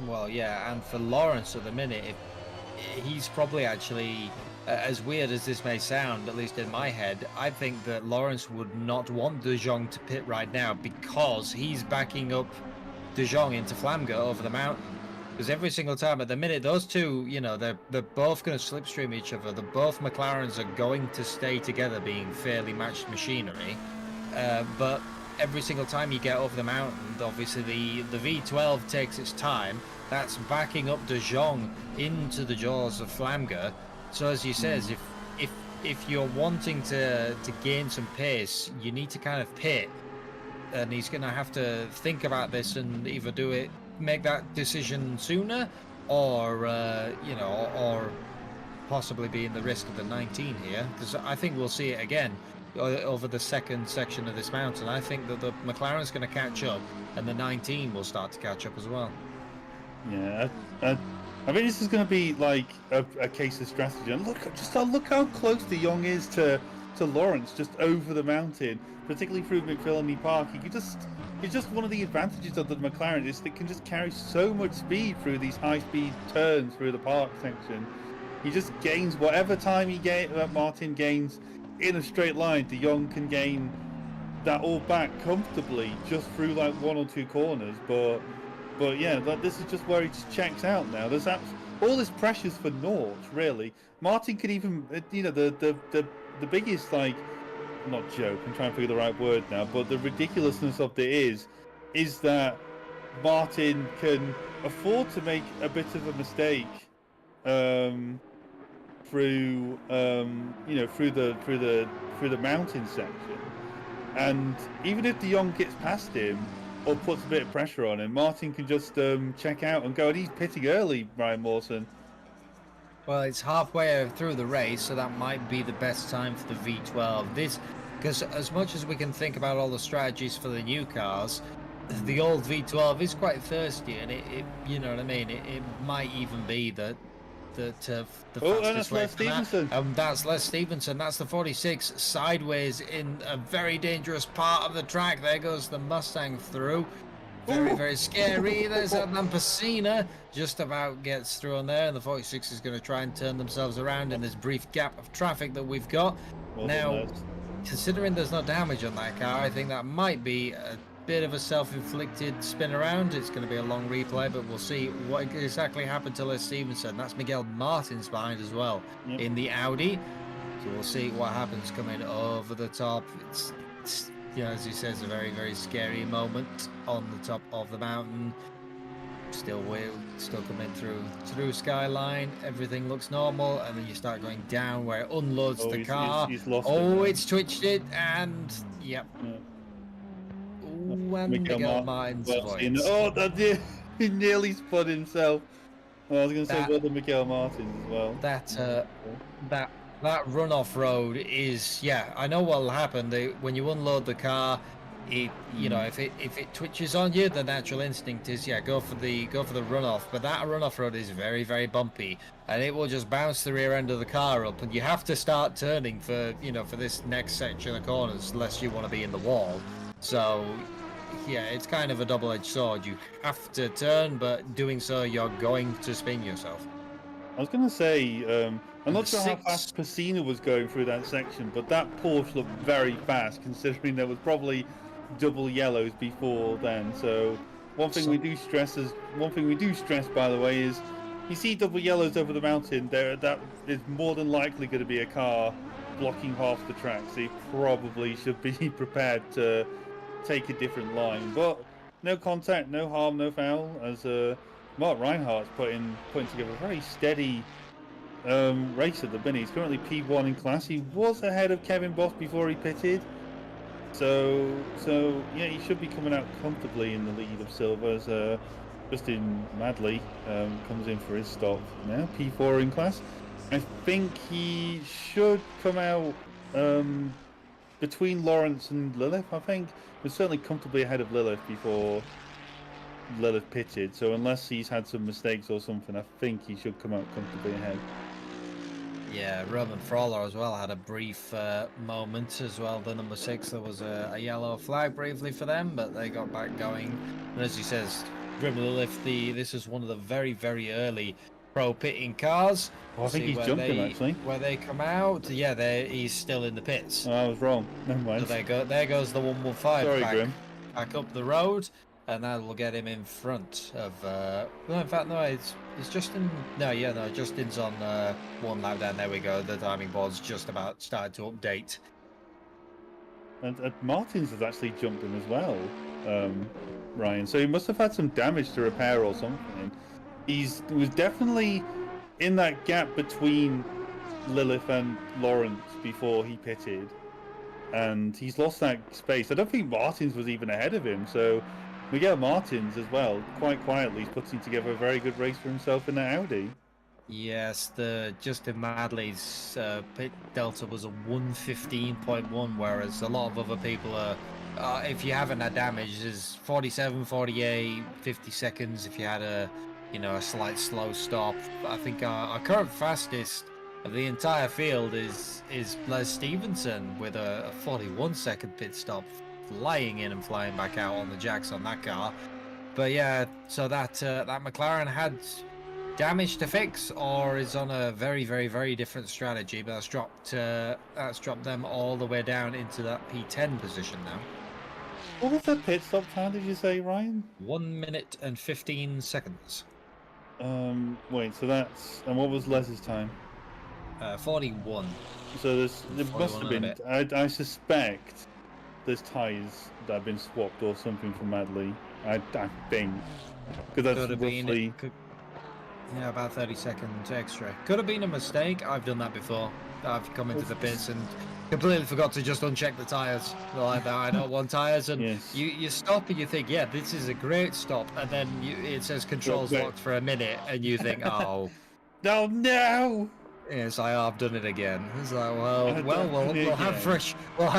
Well, yeah, and for Lawrence at the minute, he's probably actually, as weird as this may sound, at least in my head, I think that Lawrence would not want De Jong to pit right now, because he's backing up De Jong into Flamger over the mountain. Because every single time at the minute, those two, they're both going to slipstream each other. Both McLarens are going to stay together, being fairly matched machinery. But every single time you get over the mountain, obviously the V12 takes its time. That's backing up De Jong into the jaws of Flamger. So as you says, if you're wanting to gain some pace, you need to kind of pit. And he's going to have to think about this and either make that decision sooner, or or possibly be in the risk of the 19 here, because I think we'll see it again over the second section of this mountain. I think that the McLaren's going to catch up, and the 19 will start to catch up as well. Yeah, I think this is going to be like a case of strategy. And look how close De Jong is to Lawrence, just over the mountain, particularly through McPhillamy Park. It's just one of the advantages of the McLaren is that it can just carry so much speed through these high-speed turns through the park section. He just gains whatever time Martin gains in a straight line. De Jong can gain that all back comfortably just through like one or two corners, but yeah, this is just where he just checks out now. All this pressure's for naught, really. Martin could even, the biggest, like, not joke, I'm trying to figure the right word now, but the ridiculousness of it is that Martin can afford to make a bit of a mistake, through the mountain section, and even if De Jong gets past him or puts a bit of pressure on him, Martin can just check out and go. And he's pitting early, Ryan Mawson. Well, it's halfway through the race, so that might be the best time for the V12. Because as much as we can think about all the strategies for the new cars, the old V12 is quite thirsty, and it you know what I mean. It might even be the fastest way for that. That's Les Stevenson. That's the 46 sideways in a very dangerous part of the track. There goes the Mustang through. Very, very scary. There's Lampasina. Just about gets through on there, and the 46 is going to try and turn themselves around in this brief gap of traffic that we've got. Now, considering there's no damage on that car, I think that might be a bit of a self-inflicted spin around. It's going to be a long replay, but we'll see what exactly happened to Les Stevenson. That's Miguel Martins behind as well in the Audi. So we'll see what happens coming over the top. It's as he says, a very, very scary moment on the top of the mountain. Still coming through Skyline. Everything looks normal, and then you start going down where it unloads the car. He's lost it's twitched it, and yep. Ooh, and Miguel Martins' voice. Oh, he nearly spun himself. I was going to say well done Miguel Martins as well. That runoff road is, I know what'll happen. When you unload the car, if it twitches on you, the natural instinct is go for the runoff. But that runoff road is very, very bumpy, and it will just bounce the rear end of the car up, and you have to start turning for this next section of corners, unless you want to be in the wall. So it's kind of a double-edged sword. You have to turn, but doing so, you're going to spin yourself. I was going to say, I'm not sure how fast Pacina was going through that section, but that Porsche looked very fast, considering there was probably double yellows before then. So one thing we do stress, by the way, is you see double yellows over the mountain. That is more than likely going to be a car blocking half the track. So you probably should be prepared to take a different line. But no contact, no harm, no foul. As Mark Reinhardt's putting together a very steady race at the minute. He's currently P1 in class. He was ahead of Kevin Boss before he pitted. So he should be coming out comfortably in the lead of Silva as Justin Madley comes in for his stop now, P4 in class. I think he should come out between Lawrence and Lilith. I think was certainly comfortably ahead of Lilith before Lilith pitted. So unless he's had some mistakes or something, I think he should come out comfortably ahead. Yeah, Roman Frawler as well had a brief moment as well. The number 6, there was a yellow flag briefly for them, but they got back going. And as he says, Grim Lilith, this is one of the very, very early pro pitting cars. I think he's jumping actually. Where they come out, he's still in the pits. Oh, I was wrong. Never mind. So there goes the 115. Sorry, Grim. Back up the road. And that will get him in front of. No, in fact, no, it's Justin. No, Justin's on one lap down. There we go. The timing board's just about started to update. And Martins has actually jumped in as well, Ryan. So he must have had some damage to repair or something. He was definitely in that gap between Lilith and Lawrence before he pitted, and he's lost that space. I don't think Martins was even ahead of him. So Miguel Martins as well, quite quietly, is putting together a very good race for himself in that Audi. Yes, the Justin Madley's pit delta was a 115.1, whereas a lot of other people are, if you haven't had damage, is 47, 48, 50 seconds if you had a a slight slow stop. I think our current fastest of the entire field is Les Stevenson with a 41-second pit stop, flying in and flying back out on the jacks on that car. But yeah, so that McLaren had damage to fix, or is on a very, very, very different strategy. But that's dropped them all the way down into that P10 position now. What was the pit stop time? Did you say, Ryan? 1 minute and 15 seconds. Wait. So that's and what was Les's time? 41. So there must have 41 been. I suspect there's tyres that have been swapped or something from Madley. I think because that's Could have roughly. Yeah, about 30 seconds extra. Could have been a mistake. I've done that before. I've come into the pits and completely forgot to just uncheck the tyres. Like that, I don't want tyres, and Yes. you stop and you think, yeah, this is a great stop, and then it says controls locked for a minute, and you think, oh. Oh no! It's like, oh, I've done it again. It's like, well, we'll have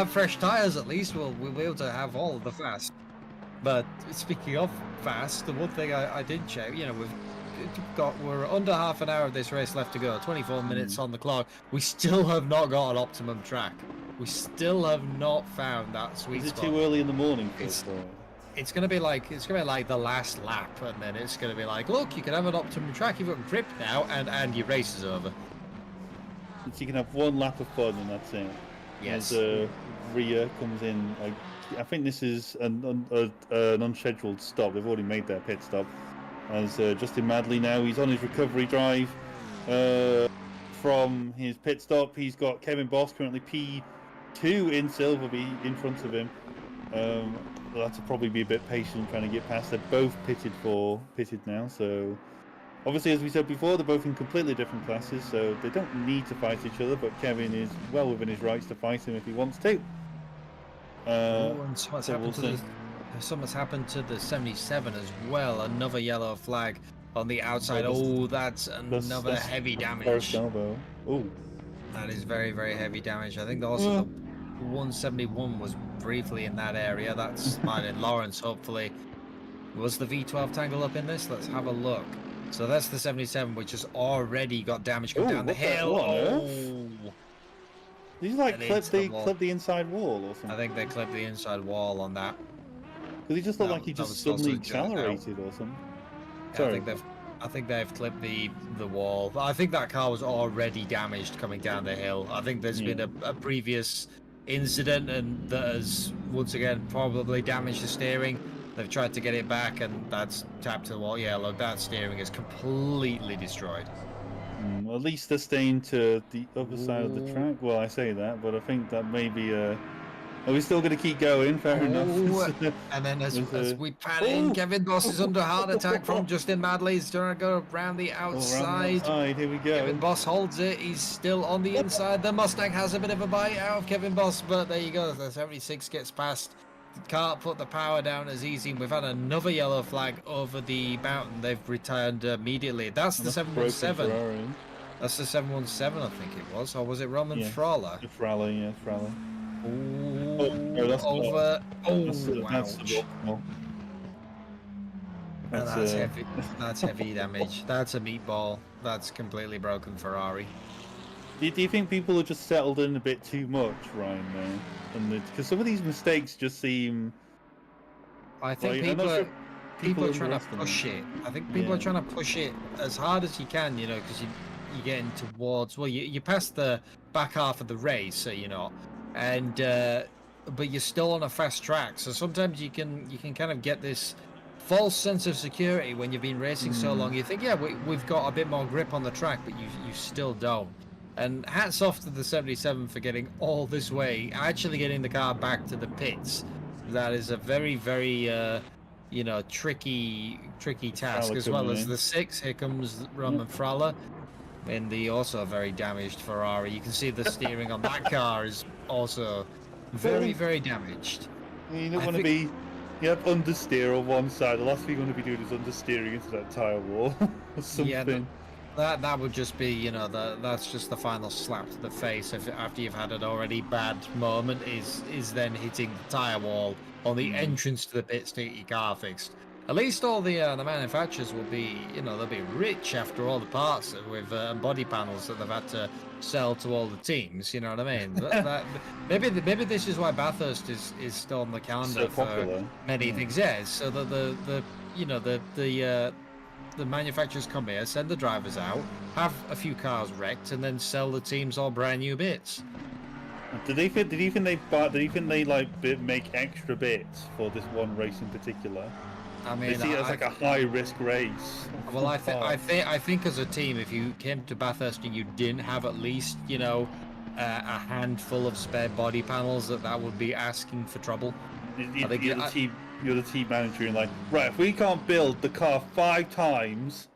fresh tyres at least. We'll be able to have all of the fast. But speaking of fast, the one thing I did check, we're under half an hour of this race left to go. 24 minutes on the clock. We still have not got an optimum track. We still have not found that sweet spot. Is it too early in the morning? It's gonna be like the last lap, and then it's gonna be like, look, you can have an optimum track. You've got grip now, and your race is over. So you can have one lap of fun, and that's it. Yes. As Rhea comes in, I think this is an unscheduled stop. They've already made their pit stop. As Justin Madley now, he's on his recovery drive from his pit stop. He's got Kevin Boss currently P2 in silver in front of him. They'll have to probably be a bit patient trying to get past. They're both pitted now, so obviously, as we said before, they're both in completely different classes, so they don't need to fight each other, but Kevin is well within his rights to fight him if he wants to. And something's happened to the 77 as well. Another yellow flag on the outside. That's another heavy damage. Oh, that is very, very heavy damage. I think also the 171 was briefly in that area. That's Martin Lawrence, hopefully. Was the V12 tangle up in this? Let's have a look. So that's the 77, which has already got damage come down the hill. Did you clip the inside wall or something? I think they clipped the inside wall on that. Because he just looked like he just suddenly accelerated or something. Sorry. I think they've clipped the wall. I think that car was already damaged coming down the hill. I think there's been a previous incident, and that has once again probably damaged the steering. They've tried to get it back, and that's tapped to the wall. Yeah, look, that steering is completely destroyed. Well, at least they're staying to the other side of the track. Well, I say that, but I think that maybe... Are we still going to keep going? Fair enough. And then as we pan in, Kevin Boss is under heart attack from Justin Madley. He's trying to go around the outside. Here we go. Kevin Boss holds it. He's still on the inside. The Mustang has a bit of a bite out of Kevin Boss, but there you go. The 76 gets past. Can't put the power down as easy. We've had another yellow flag over the mountain. They've returned immediately. That's the 717. That's the 717, I think it was. Or was it Roman Frala? Frala, yeah, Frala. That's over. That's heavy. That's heavy damage. That's a meatball. That's completely broken Ferrari. Do you think people have just settled in a bit too much, Ryan? Because some of these mistakes just seem. I think people are trying to push it. I think people are trying to push it as hard as you can, because you're getting towards. Well, you passed the back half of the race, so and but you're still on a fast track. So sometimes you can kind of get this false sense of security when you've been racing so long. You think, we've got a bit more grip on the track, but you still don't. And hats off to the 77 for getting all this way, actually getting the car back to the pits. That is a very, very, tricky task, as well as the 6. Here comes Roman Frala in the also very damaged Ferrari. You can see the steering on that car is also very, very damaged. You don't want to be... You have understeer on one side. The last thing you want to be doing is understeering into that tyre wall or something. Yeah, that would just be, that's just the final slap to the face after you've had an already bad moment, is then hitting the tyre wall on the entrance to the pits to get your car fixed. At least all the manufacturers will be, they'll be rich after all the parts with body panels that they've had to sell to all the teams. You know what I mean? Maybe this is why Bathurst is still on the calendar So for popular. many things. Yeah, so that the manufacturers come here, send the drivers out, have a few cars wrecked, and then sell the teams all brand new bits. Did you think they make extra bits for this one race in particular? I mean, They see it as like a high risk race. Well, I think as a team, if you came to Bathurst and you didn't have at least, a handful of spare body panels, that would be asking for trouble. You're the team manager, and like, right, if we can't build the car 5 times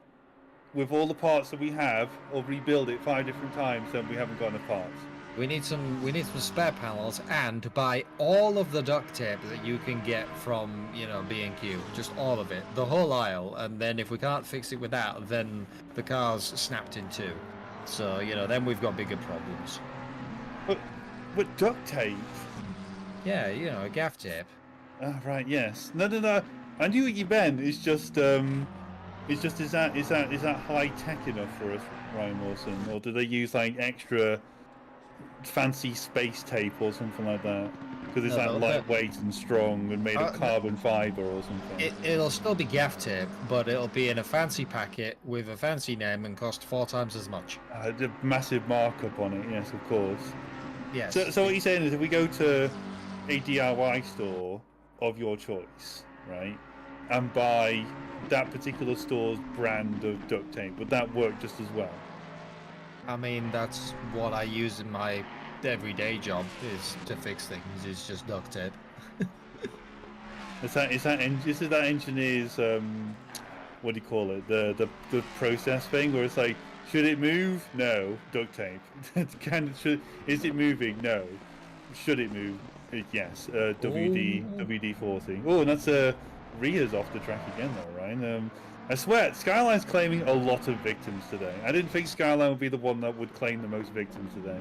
with all the parts that we have, or rebuild it 5 different times, then we haven't got enough parts. We need some spare panels, and buy all of the duct tape that you can get from B&Q, just all of it, the whole aisle. And then if we can't fix it with that, then the car's snapped in two. So then we've got bigger problems. But duct tape? Yeah, gaff tape. Ah, right. Yes. No. I knew what you meant. It's just is that high tech enough for us, Ryan Wilson, or do they use like extra fancy space tape or something like that? Because it's lightweight and strong and made of carbon fiber or something. It'll still be gaff tape, but it'll be in a fancy packet with a fancy name and cost 4 times as much. The massive markup on it, yes, of course. Yes. So what you're saying is, if we go to a DIY store of your choice, right, and buy that particular store's brand of duct tape, would that work just as well? I mean, that's what I use in my everyday job, is to fix things. It's just duct tape. Is that engineer's what do you call it? The process thing where it's like, should it move? No, duct tape. Is it moving? No. Should it move? Yes. WD-40. Oh, and that's Ria's off the track again, though, Ryan. I swear, Skyline's claiming a lot of victims today. I didn't think Skyline would be the one that would claim the most victims today.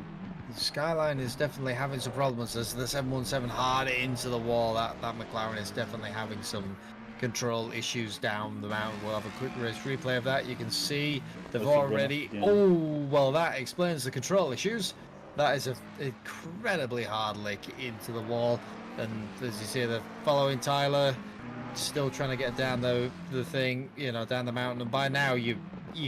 Skyline is definitely having some problems as the 717 hard into the wall. That McLaren is definitely having some control issues down the mountain. We'll have a quick race replay of that. You can see they've already... Yeah. Oh, well, that explains the control issues. That is an incredibly hard lick into the wall. And as you see, they're following Tyler, still trying to get down the thing, down the mountain. And by now, you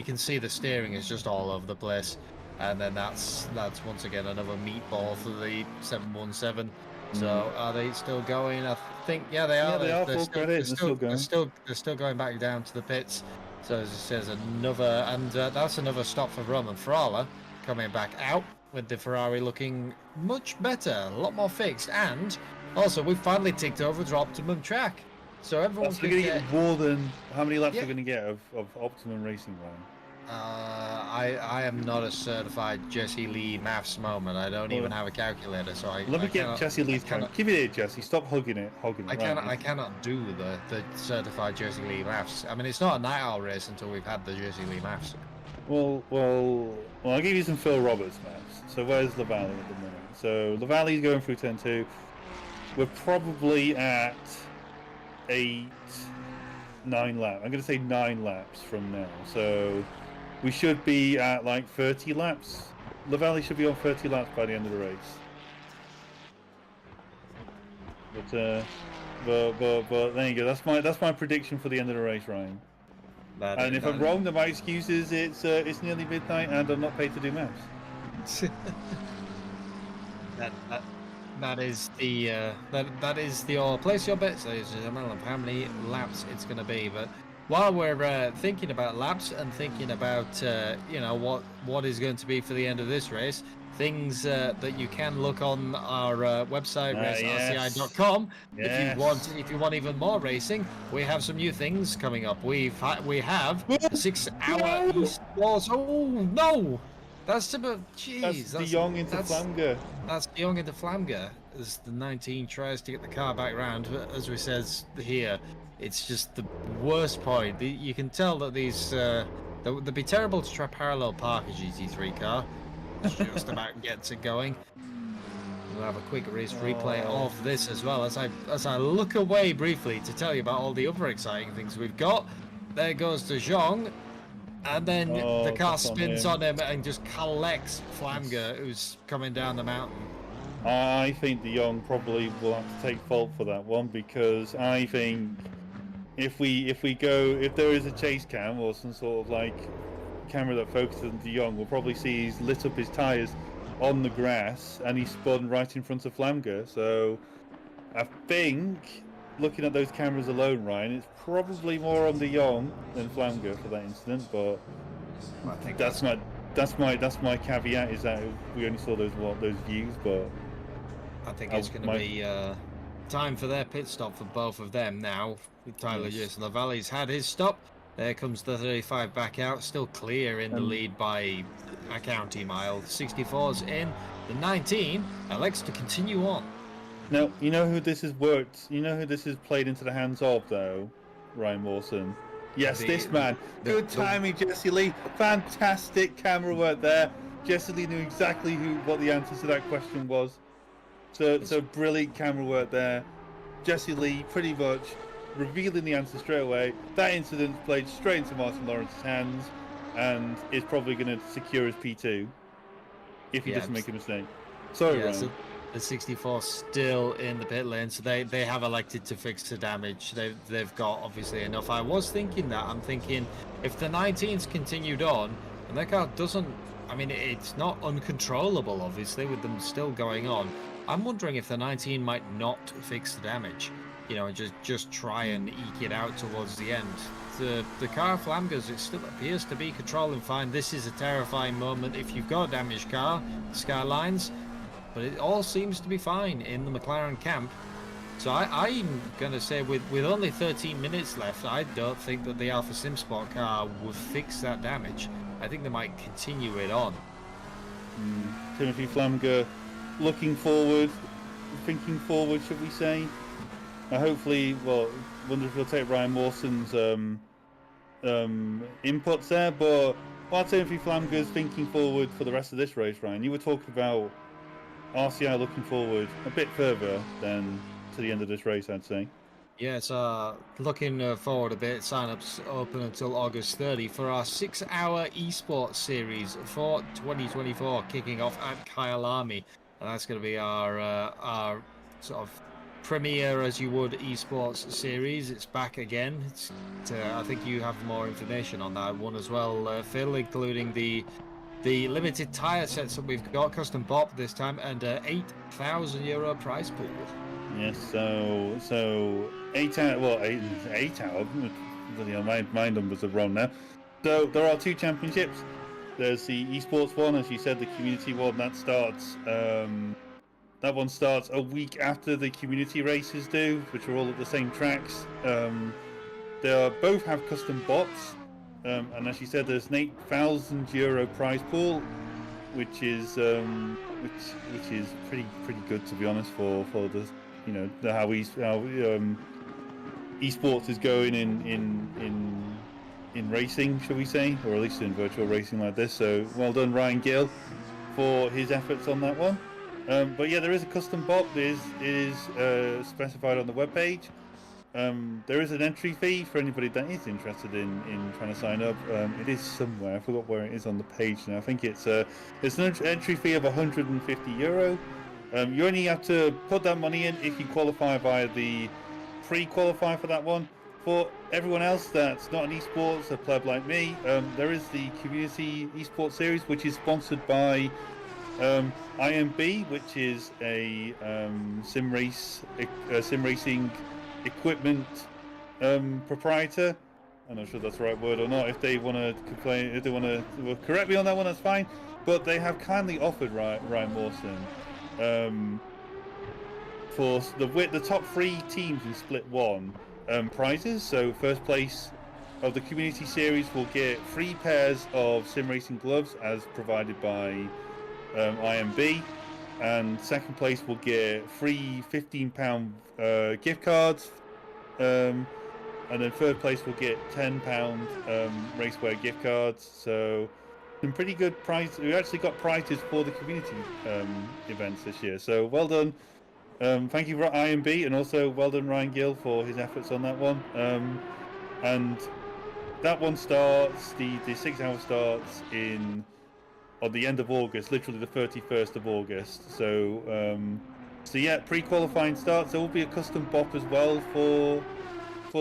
can see the steering is just all over the place. And then that's once again another meatball for the 717. So are they still going? I think they are. Yeah, they are. They're still going back down to the pits. So as it says, another, and that's another stop for Roman Ferrara coming back out with the Ferrari looking much better, a lot more fixed, and also we finally ticked over to optimum track. So everyone's going to get more than how many laps are going to get of optimum racing, Ryan? I am not a certified Jesse Lee maths moment. I don't even have a calculator, so let me get Jesse Lee's time. Give it here, Jesse. Stop hogging it. I cannot do the certified Jesse Lee maths. I mean, it's not a night owl race until we've had the Jesse Lee maths. Well, I'll give you some Phil Roberts maths. So where's LaValle at the minute? So LaValle's going through turn 2. We're probably at 9 laps. I'm going to say 9 laps from now. So we should be at like 30 laps. LaValle should be on 30 laps by the end of the race. But there you go. That's my prediction for the end of the race, Ryan. And if I'm wrong, then my excuse is it's nearly midnight and I'm not paid to do maths. That is the place your bets, ladies and gentlemen, of how many laps it's going to be. But while we're thinking about laps and thinking about what is going to be for the end of this race, things that you can look on our website, racrci.com. Yes. If you want even more racing, we have some new things coming up. We have a 6-hour East Wars. Oh no! That's about That's De Jong into Flamger. That's De Jong into Flamger as the 19 tries to get the car back round. As we says here, it's just the worst point. You can tell that these they'd be terrible to try parallel park a GT3 car. Just about gets it going. We'll have a quick replay of this as well as I look away briefly to tell you about all the other exciting things we've got. There goes De Jong, and then the car spins on him and just collects Flamger, who's coming down the mountain. I think De Jong probably will have to take fault for that one, because I think if there is a chase cam or some sort of like camera that focuses on De Jong, we'll probably see he's lit up his tyres on the grass and he spun right in front of Flamger. So I think, looking at those cameras alone, Ryan, it's probably more on De Jong than Flamger for that incident. But I think that's my caveat, is that we only saw those views. But I think it's going to be time for their pit stop for both of them now. With Tyler Jason Lavalley's had his stop. There comes the 35 back out, still clear in the lead by a county mile. 64's in. The 19 elects to continue on. Now, you know who this has worked? You know who this has played into the hands of, though? Ryan Wilson. Yes, this man. Good timing, Jesse Lee. Fantastic camera work there. Jesse Lee knew exactly what the answer to that question was. So brilliant camera work there. Jesse Lee pretty much revealing the answer straight away. That incident played straight into Martin Lawrence's hands, and is probably going to secure his P2 if he doesn't make a mistake. Sorry, Ryan. So the 64 still in the pit lane, so they have elected to fix the damage. They've got obviously enough. I was thinking that. I'm thinking if the 19's continued on, and their car doesn't, I mean, it's not uncontrollable, obviously, with them still going on. I'm wondering if the 19 might not fix the damage, you know, and just try and eke it out towards the end. The car Flamgers, it still appears to be controlling fine. This is a terrifying moment if you've got a damaged car, Skylines, but it all seems to be fine in the McLaren camp. So I'm going to say with only 13 minutes left, I don't think that the Alpha Sim Sport car will fix that damage. I think they might continue it on. Timothy Flamger looking forward, thinking forward, should we say? Hopefully, wonder if he'll take Ryan Mawson's inputs there, but while Timothy Flamger's thinking forward for the rest of this race, Ryan, you were talking about RCI looking forward a bit further than to the end of this race, I'd say. Yeah, it's looking forward a bit. Sign-ups open until August 30 for our 6-hour esports series for 2024, kicking off at Kyalami. And that's going to be our sort of premiere, as you would, esports series. It's back again. I think you have more information on that one as well, Phil, including the limited tyre sets that we've got, custom BOP this time, and €8,000 prize pool. Yes, so 8 hour. My numbers are wrong now. So there are 2 championships. There's the esports one, as you said, the community one that starts. That one starts a week after the community races do, which are all at the same tracks. They both have custom bots, and as you said, there's an €8,000 prize pool, which is pretty good, to be honest, for the, you know, how esports is going in racing, shall we say, or at least in virtual racing like this. So well done, Ryan Gill, for his efforts on that one. But yeah, there is a custom bot. It is specified on the webpage. There is an entry fee for anybody that is interested in trying to sign up. It is somewhere. I forgot where it is on the page now. I think it's an entry fee of €150. You only have to put that money in if you qualify via the pre-qualify for that one. For everyone else that's not an esports, a pleb like me, there is the community esports series, which is sponsored by IMB, which is a sim racing equipment proprietor. I'm not sure that's the right word or not. If they want to complain, if they want to correct me on that one, that's fine. But they have kindly offered Ryan Mawson for the top 3 teams in Split 1 prizes. So first place of the community series will get 3 pairs of sim racing gloves as provided by IMB, and second place will get 3 £15 gift cards, and then third place will get £10 racewear gift cards. So some pretty good prize. We actually got prizes for the community events this year. So well done. Thank you, IMB, and also well done, Ryan Gill, for his efforts on that one. And that one starts, the 6 hour starts on the end of August, literally the 31st of August. So yeah, pre-qualifying starts. There will be a custom bop as well for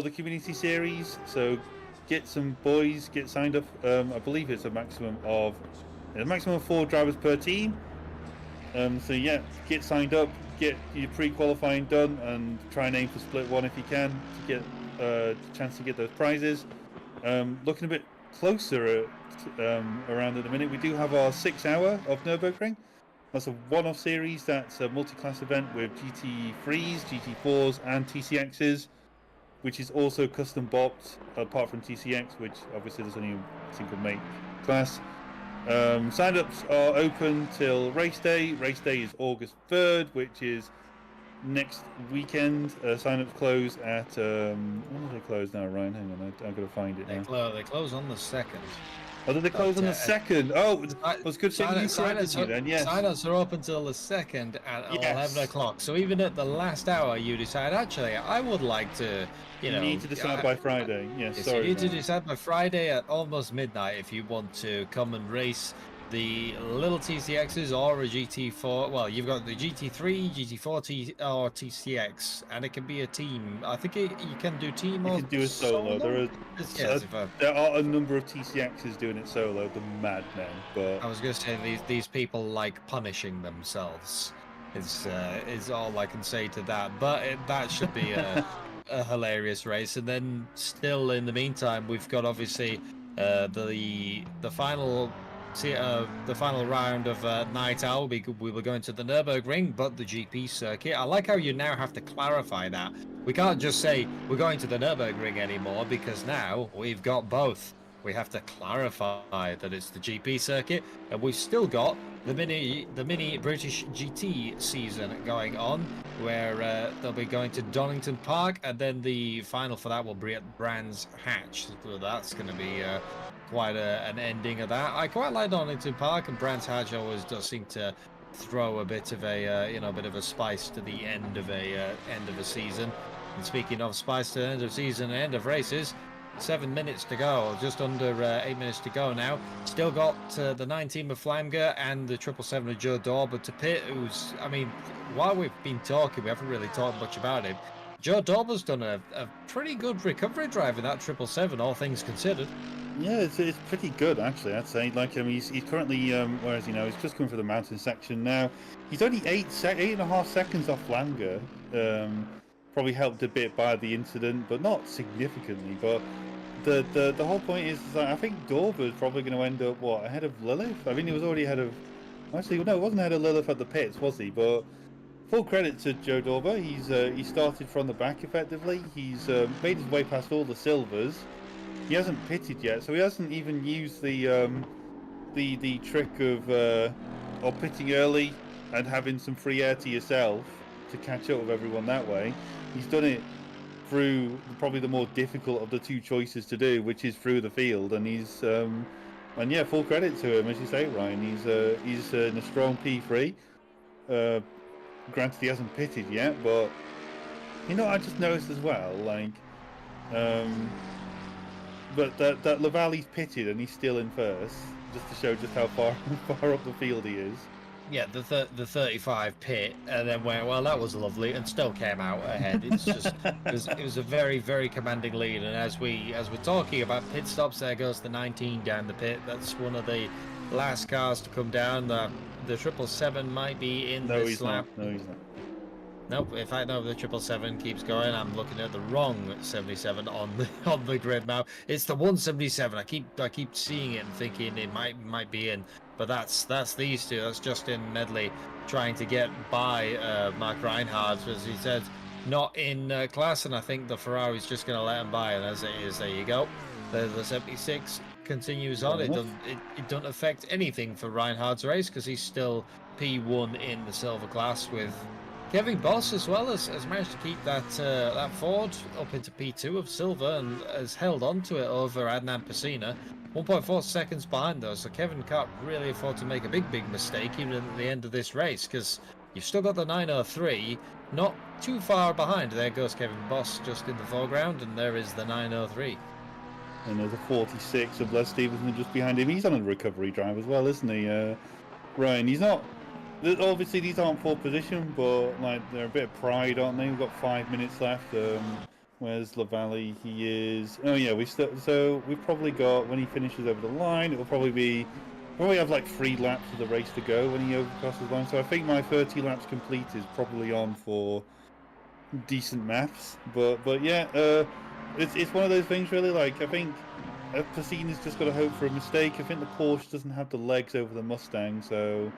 the community series. So get some boys, get signed up. I believe it's a maximum of 4 drivers per team. So yeah, get signed up, get your pre-qualifying done, and try and aim for split one if you can to get a chance to get those prizes. Looking a bit closer around at the minute, we do have our 6 hour of Nürburgring. That's a one-off series. That's a multi-class event with GT3s, GT4s, and TCXs, which is also custom bopped, apart from TCX, which obviously there's only a single make class. Sign-ups are open till race day. Race day is August 3rd, which is next weekend. Sign-ups close at when do they close now, Ryan? Hang on, I've got to find it now. They close on the 2nd. Oh, did they close on the 2nd? Oh, it was good seeing you corrected me then, yes. Sign-ups are open till the 2nd at 11 o'clock. So even at the last hour, you decide, actually, I would like to, you need to decide by Friday. Yes, yes, sorry. You need to decide by Friday at almost midnight if you want to come and race the little TCXs or a GT4. Well, you've got the GT3, GT4, or TCX, and it can be a team. I think you can do team or you can do a solo. There are a number of TCXs doing it solo, the madmen. But I was going to say these people like punishing themselves. Is all I can say to that. But that should be a hilarious race. And then still in the meantime, we've got obviously the final. The final round of Night Owl, we were going to the Nürburgring, but the GP circuit. I like how you now have to clarify that. We can't just say we're going to the Nürburgring anymore, because now we've got both. We have to clarify that it's the GP circuit, and we've still got the mini British GT season going on, where they'll be going to Donington Park, and then the final for that will be at Brands Hatch. So that's going to be quite an ending of that. I quite like Donington Park, and Brands Hatch always does seem to throw a bit of a bit of a spice to the end of a season. And speaking of spice to the end of season, end of races, 7 minutes to go, just under 8 minutes to go now. Still got the 19 of Flamger and the 777 of Joe Dorber to pit, who's, I mean, while we've been talking, we haven't really talked much about him. Joe Dorber's done a pretty good recovery drive in that 777, all things considered. Yeah, it's pretty good actually. I'd say. Like, he's currently where is he now? He's just coming for the mountain section now. He's only 8.5 seconds off Flamger. Probably helped a bit by the incident, but not significantly. But the whole point is that I think Dorber's probably going to end up ahead of Lilith. I mean, he was already ahead of. Actually, no, he wasn't ahead of Lilith at the pits, was he? But full credit to Joe Dorber. He started from the back effectively. He's made his way past all the silvers. He hasn't pitted yet, so he hasn't even used the trick of pitting early and having some free air to yourself to catch up with everyone that way. He's done it through probably the more difficult of the two choices to do, which is through the field, and he's and yeah, full credit to him, as you say, Ryan. He's in a strong P3. Granted, he hasn't pitted yet, but I just noticed as well, like. But that Lavalle's pitted and he's still in first, just to show just how far up the field he is. Yeah, the 35 pit, and then went, well, that was lovely, and still came out ahead. It's just it was a very, very commanding lead. And as we're talking about pit stops, there goes the 19 down the pit. That's one of the last cars to come down. The 777 might be in this lap. No, he's not. Nope. In fact, no. The 777 keeps going. I'm looking at the wrong 77 on the grid now. It's the 177. I keep seeing it and thinking it might be in, but that's these two. That's Justin Medley trying to get by Mark Reinhardt, as he said, not in class, and I think the Ferrari's just going to let him by. And as it is, there you go. The 76 continues on. It doesn't affect anything for Reinhardt's race because he's still P1 in the silver class with Kevin Boss as well has managed to keep that Ford up into P2 of Silver and has held on to it over Adnan Pasina. 1.4 seconds behind though, so Kevin can't really afford to make a big mistake even at the end of this race, because you've still got the 903 not too far behind. There goes Kevin Boss just in the foreground, and there is the 903. And there's a 46 of Les Stevenson just behind him. He's on a recovery drive as well, isn't he? Ryan, he's not... Obviously, these aren't full position, but like they're a bit of pride, aren't they? We've got 5 minutes left. Where's LaValle? He is... Oh, yeah, so we've probably got... When he finishes over the line, it'll probably be... Probably have like 3 laps of the race to go when he overcrosses the line. So I think my 30 laps complete is probably on for decent maths. But yeah, it's one of those things really. Like I think Pasina's just got to hope for a mistake. I think the Porsche doesn't have the legs over the Mustang, so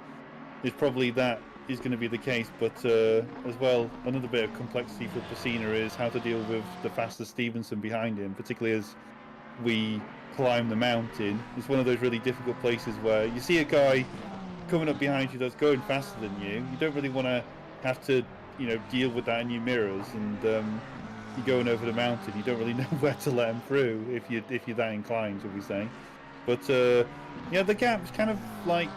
it's probably that is going to be the case. But as well, another bit of complexity for Pasina is how to deal with the faster Stevenson behind him, particularly as we climb the mountain. It's one of those really difficult places where you see a guy coming up behind you that's going faster than you. You don't really want to have to, deal with that in your mirrors, and you're going over the mountain. You don't really know where to let him through if you're that inclined, shall we say? But yeah, the gap's kind of like,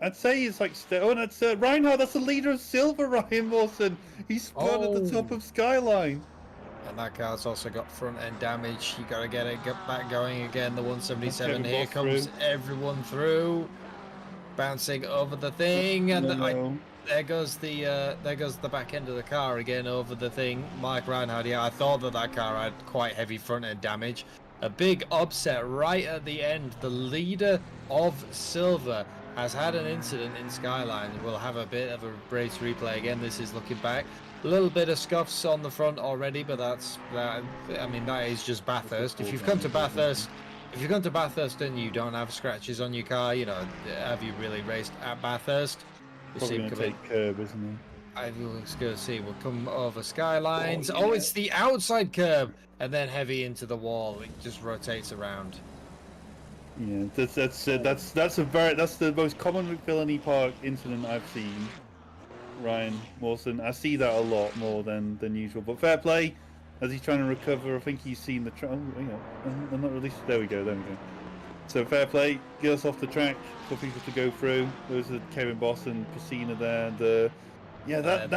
I'd say it's like, that's Reinhardt. That's the leader of Silver, Ryan Wilson. He's spun at the top of Skyline. And that car's also got front end damage. You got to get back going again. The 177. Here comes everyone through, bouncing over the thing, and there goes the back end of the car again over the thing. Mike Reinhardt. Yeah, I thought that car had quite heavy front end damage. A big upset right at the end. The leader of Silver has had an incident in Skyline. We'll have a bit of a race replay again. This is looking back. A little bit of scuffs on the front already, but that is just Bathurst. If you've come to Bathurst and you don't have scratches on your car, have you really raced at Bathurst? Probably going to take curb, isn't he? I was going to see. We'll come over Skylines. Oh, it's the outside curb, and then heavy into the wall. It just rotates around. Yeah, that's the most common McVillany Park incident I've seen. Ryan Mawson. I see that a lot more than usual, but fair play as he's trying to recover. I think he's seen the I'm not really. There we go. So fair play. Get us off the track for people to go through. Those are Kevin Boss and Pasina there. That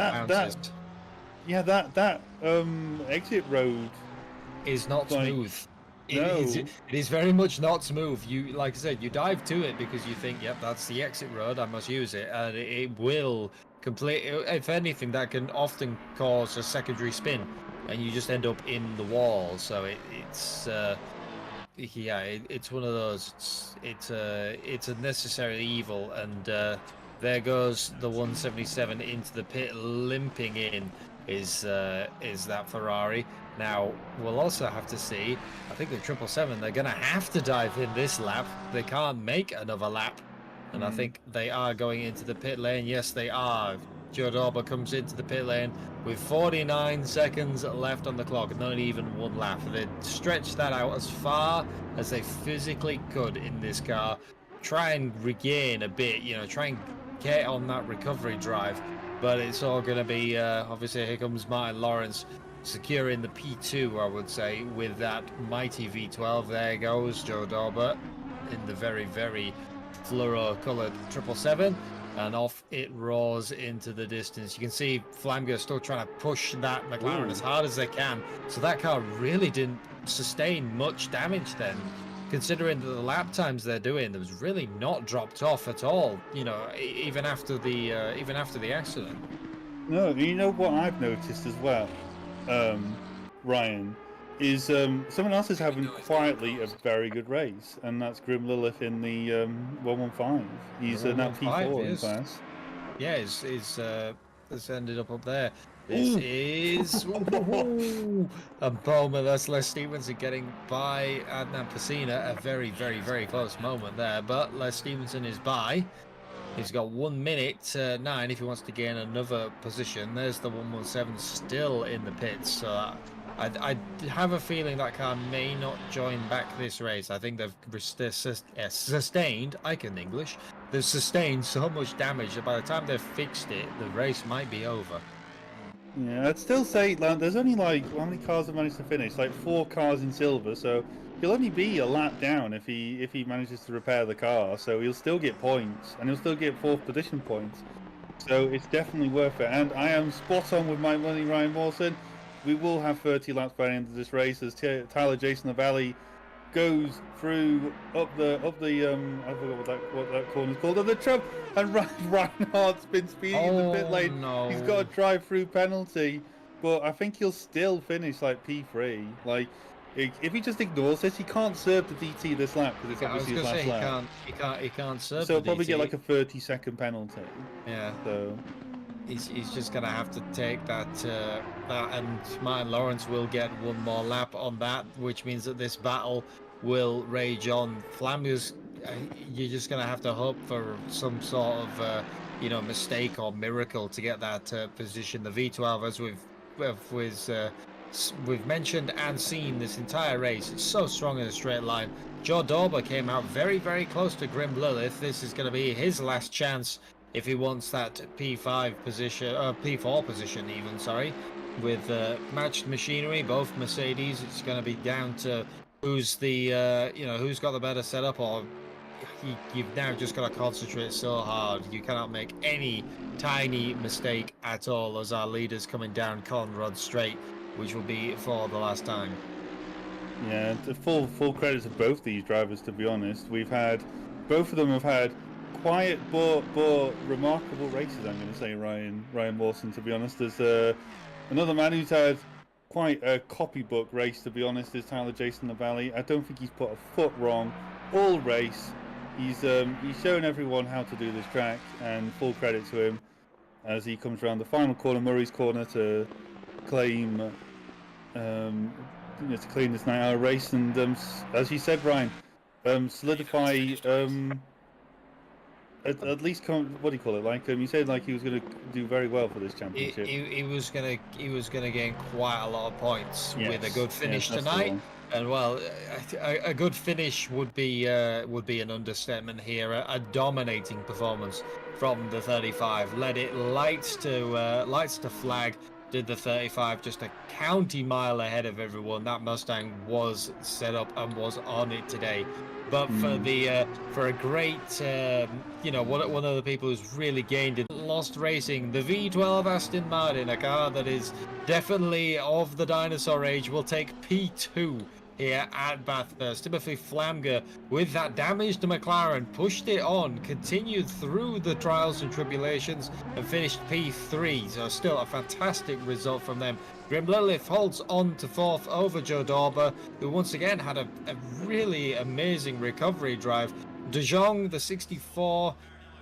exit road is not smooth. No. It is very much not smooth. You, like I said, you dive to it because you think, yep, that's the exit road, I must use it, and it will complete. If anything, that can often cause a secondary spin, and you just end up in the wall. So it's one of those. It's a necessary evil, and there goes the 177 into the pit, limping in. Is that Ferrari. Now, we'll also have to see, I think the 777, they're going to have to dive in this lap. They can't make another lap. And I think they are going into the pit lane. Yes, they are. Joe Dauber comes into the pit lane with 49 seconds left on the clock. Not even one lap. They stretched that out as far as they physically could in this car. Try and regain a bit, try and get on that recovery drive. But it's all going to be, obviously, here comes Martin Lawrence securing the P2, I would say, with that mighty V12. There goes Joe Dauber in the very, very fluoro-coloured 777, and off it roars into the distance. You can see Flamger still trying to push that McLaren as hard as they can. So that car really didn't sustain much damage then. Considering the lap times they're doing, there was really not dropped off at all. Even after the accident. No, what I've noticed as well, Ryan, is someone else is having quietly a very good race, and that's Grim Lilith in the 115. He's now P4 in class. Yeah, it's ended up there. This is a Bowman. That's Les Stevenson getting by Adnan Pasina. A very, very, very close moment there, but Les Stevenson is by. He's got 1 minute 9 if he wants to gain another position. There's the 117 still in the pits. So I have a feeling that car may not join back this race. I think they've sustained, I can English, they've sustained so much damage that by the time they've fixed it, the race might be over. Yeah, I'd still say like, there's only like how many cars have managed to finish? Like 4 cars in silver, so he'll only be a lap down if he manages to repair the car. So he'll still get points, and he'll still get 4th position points. So it's definitely worth it. And I am spot on with my money, Ryan Mawson. We will have 30 laps by the end of this race as Tyler Jason Valley goes through up the I forgot what that corner's called, up the Trump, and Reinhardt's been speeding in the pit lane. No. He's got a drive-through penalty, but I think he'll still finish like P3. Like if he just ignores this, he can't serve the DT this lap because it's obviously his last lap. He can't serve. So he'll probably get like a 30-second penalty. Yeah. So he's just gonna have to take that, and Martin Lawrence will get one more lap on that, which means that this battle will rage on. Flamga's, you're just gonna have to hope for some sort of mistake or miracle to get that position. The V12, as we've mentioned and seen this entire race, it's so strong in a straight line. Joe Dorber came out very, very close to Grim Lilith. This is going to be his last chance if he wants that P5 position, P4 position even, sorry, with matched machinery, both Mercedes. It's going to be down to who's the, who's got the better setup, or you've now just got to concentrate so hard. You cannot make any tiny mistake at all as our leader's coming down Conrad Straight, which will be for the last time. Yeah, the full credit to both these drivers, to be honest. Both of them have had quiet but remarkable races, I'm going to say, Ryan Wilson, to be honest. There's another man who's had quite a copybook race, to be honest, is Tyler Jason Valley. I don't think he's put a foot wrong all race. He's shown everyone how to do this track, and full credit to him as he comes around the final corner, Murray's Corner, to claim this 9-hour race, and as you said, Ryan, solidify at least what do you call it? Like you said, like he was going to do very well for this championship. He was gonna gain quite a lot of points with a good finish tonight. And well, a good finish would be an understatement here. A dominating performance from the 35. Led it lights to flag. Did the 35 just a county mile ahead of everyone. That Mustang was set up and was on it today. But for a great one of the people who's really gained in Lost Racing, the V12 Aston Martin, a car that is definitely of the dinosaur age, will take P2 here at Bathurst. Timothy Flamga, with that damage to McLaren, pushed it on, continued through the trials and tribulations, and finished P3. So still a fantastic result from them. Grim Lilith holds on to 4th over Joe Dorber, who once again had a really amazing recovery drive. De Jong, the 64,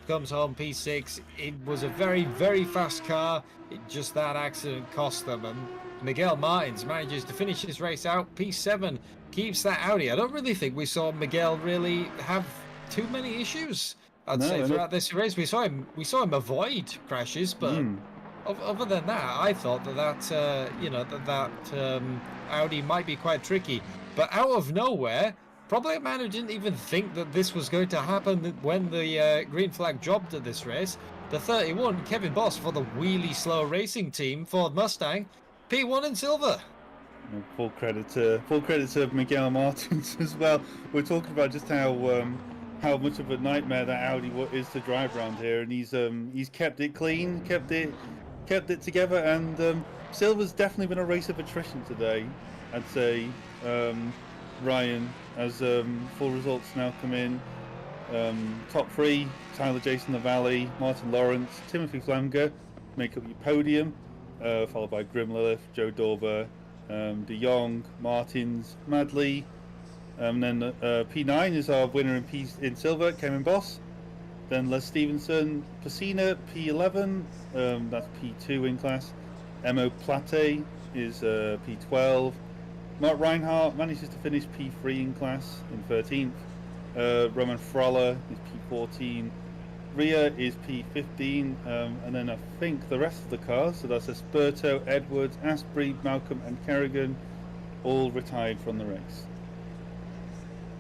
comes home P6. It was a very, very fast car. Just that accident cost them. And Miguel Martins manages to finish his race out P7, keeps that Audi. I don't really think we saw Miguel really have too many issues, I'd say, throughout this race. We saw him avoid crashes, but other than that, I thought that Audi might be quite tricky. But out of nowhere, probably a man who didn't even think that this was going to happen when the green flag dropped at this race, the 31, Kevin Boss, for the Wheelie Slow Racing Team Ford Mustang, P1 in silver. Full credit to Miguel Martins as well. We're talking about just how much of a nightmare that Audi is to drive around here, and he's kept it clean, kept it together, and silver's definitely been a race of attrition today, I'd say. Ryan, as full results now come in. Top 3, Tyler Jason the Valley, Martin Lawrence, Timothy Flamga make up your podium, followed by Grim Lilith, Joe Dorber, De Jong, Martins, Madley, and then P9 is our winner in silver, Kevin Boss. Then Les Stevenson, Pacina, P11, that's P2 in class. Emo Plate is P12. Mark Reinhardt manages to finish P3 in class in 13th. Roman Froller is P14. Ria is P15. And then I think the rest of the cars, so that's Esperto, Edwards, Asprey, Malcolm and Kerrigan, all retired from the race.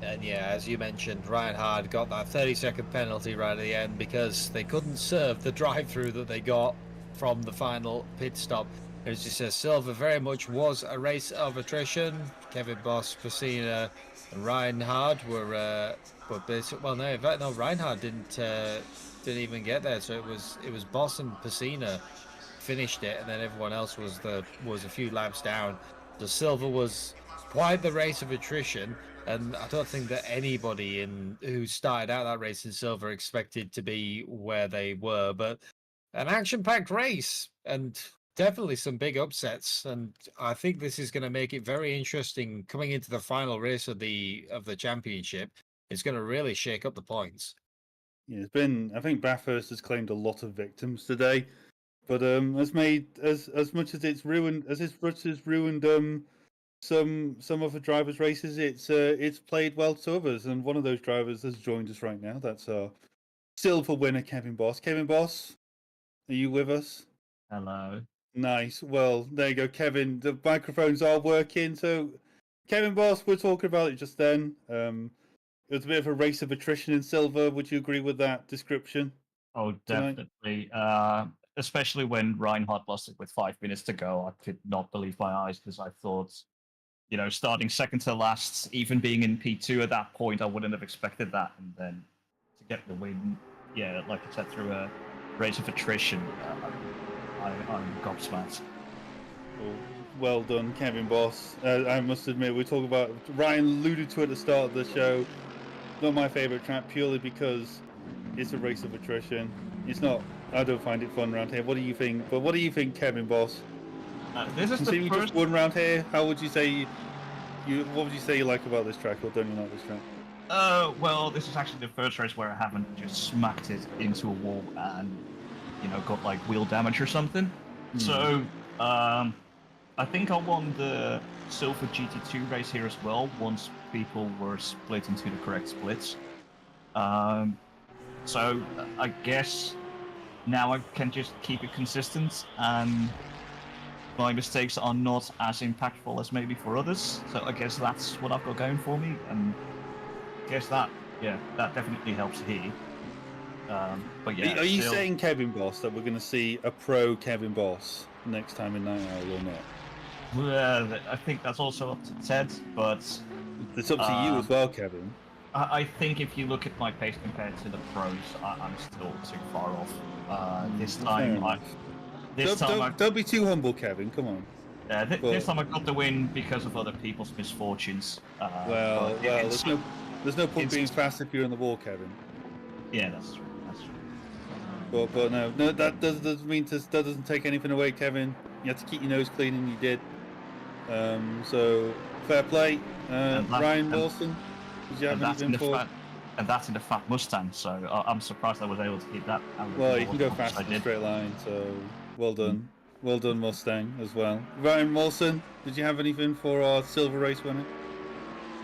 And yeah, as you mentioned, Reinhard got that 30-second penalty right at the end because they couldn't serve the drive-through that they got from the final pit stop. As you said, Silver very much was a race of attrition. Kevin Boss, Pacina, and Reinhard were basically, well, no, in fact, no, Reinhard didn't even get there. So it was Boss and Pacina finished it, and then everyone else was a few laps down. So Silver was quite the race of attrition, and I don't think that anybody who started out that race in Silver expected to be where they were. But an action-packed race, and definitely some big upsets. And I think this is going to make it very interesting coming into the final race of the championship. It's going to really shake up the points. Yeah, it's been. I think Bathurst has claimed a lot of victims today, but has made as much as it's ruined some other drivers' races. It's played well to others, and one of those drivers has joined us right now. That's our silver winner, Kevin Boss. Kevin Boss, are you with us? Hello. Nice. Well, there you go, Kevin. The microphones are working. So, Kevin Boss, we're talking about it just then. It was a bit of a race of attrition in Silver. Would you agree with that description? Oh, tonight? definitely. Especially when Reinhardt lost it with 5 minutes to go, I could not believe my eyes because I thought, starting second to last, even being in P2 at that point, I wouldn't have expected that. And then to get the win, yeah, like I said, through a race of attrition, I'm gobsmacked. Well done, Kevin Boss. I must admit, we talk about Ryan alluded to it at the start of the show. Not my favorite track purely because it's a race of attrition. It's not. I don't find it fun around here. What do you think? But what do you think, Kevin Boss? This is the you first just won round here. How would you say what would you say you like about this track, or don't you like this track? Well, this is actually the first race where I haven't just smacked it into a wall and got like wheel damage or something. So I think I won the Silver GT2 race here as well once people were split into the correct splits. So I guess now I can just keep it consistent and my mistakes are not as impactful as maybe for others. So I guess that's what I've got going for me, and I guess that definitely helps here. But yeah, are you saying, Kevin Boss, that we're going to see a pro Kevin Boss next time in Night Owl or not? Well, I think that's also up to Ted, but it's up to you as well, Kevin. I think if you look at my pace compared to the pros, I'm still too far off. This time, don't be too humble, Kevin. Come on. This time I got the win because of other people's misfortunes. There's no point being fast if you're in the wall, Kevin. Yeah, that's true. That's true. But no, that doesn't mean that doesn't take anything away, Kevin. You have to keep your nose clean, and you did. So fair play, Ryan Wilson. Did you have anything for? And that's in a fat Mustang, so I'm surprised I was able to keep that. Well, you can go fast in a straight line, so well done. Well done, Mustang, as well. Ryan Wilson, did you have anything for our silver race winner?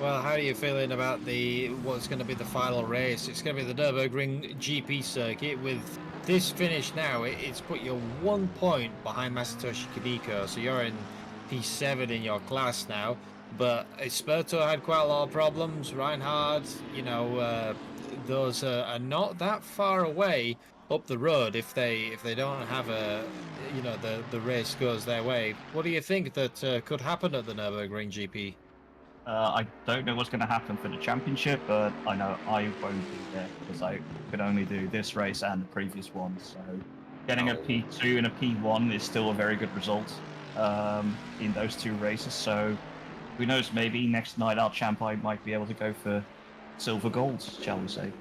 Well, how are you feeling about what's going to be the final race? It's going to be the Nürburgring GP circuit. With this finish now, it's put you 1 point behind Masatoshi Kimiko, so you're in P7 in your class now. But Esperto had quite a lot of problems. Reinhard, those are not that far away up the road if they don't have the race goes their way. What do you think that could happen at the Nürburgring GP? I don't know what's going to happen for the championship, but I know I won't be there because I could only do this race and the previous one. So getting a P2 and a P1 is still a very good result in those two races. So who knows, maybe next night our champ I might be able to go for silver gold, shall we say.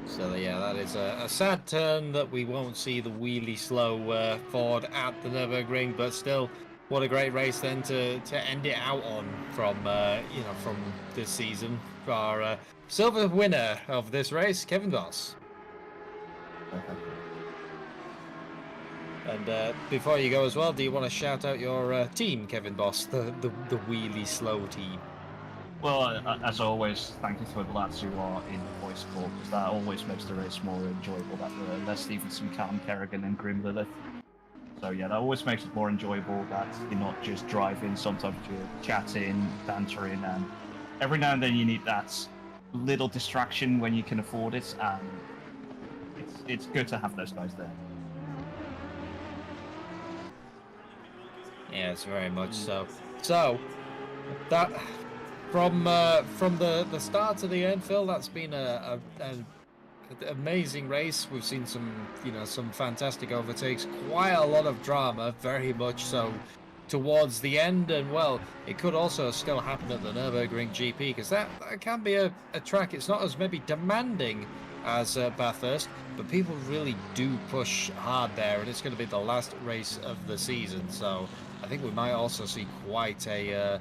So yeah, that is a sad turn that we won't see the wheelie slow Ford at the Nürburgring, but still, what a great race then to end it out on from this season for our silver winner of this race, Kevin Boss. Okay. And before you go as well, do you want to shout out your team, Kevin Boss, the wheelie slow team? Well, as always, thank you to the lads who are in the voice call, because that always makes the race more enjoyable. That Les Stevenson, Cam Kerrigan, and Grim Lilith. So yeah, that always makes it more enjoyable. That you're not just driving, sometimes you're chatting, bantering, and every now and then you need that little distraction when you can afford it, and it's good to have those guys there. Yes, very much so. So that from the start to the end, Phil, that's been an amazing race. We've seen some fantastic overtakes, quite a lot of drama, very much so towards the end, and well, it could also still happen at the Nürburgring GP, because that can be a track. It's not as maybe demanding as Bathurst, but people really do push hard there, and it's going to be the last race of the season. So I think we might also see quite a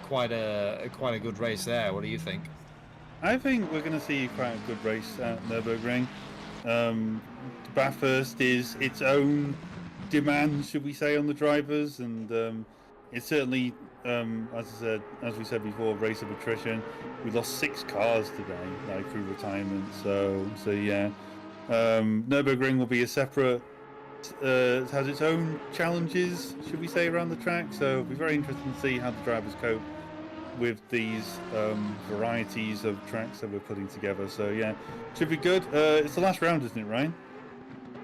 quite a good race there. What do you think? I think we're going to see quite a good race at Nürburgring. Bathurst is its own demand, should we say, on the drivers, and it's certainly, as we said before, race of attrition. We lost 6 cars today, like through retirement. So yeah, Nürburgring will be a separate. It has its own challenges, should we say, around the track. So it'll be very interesting to see how the drivers cope with these varieties of tracks that we're putting together. So yeah, should be good. It's the last round, isn't it, Ryan?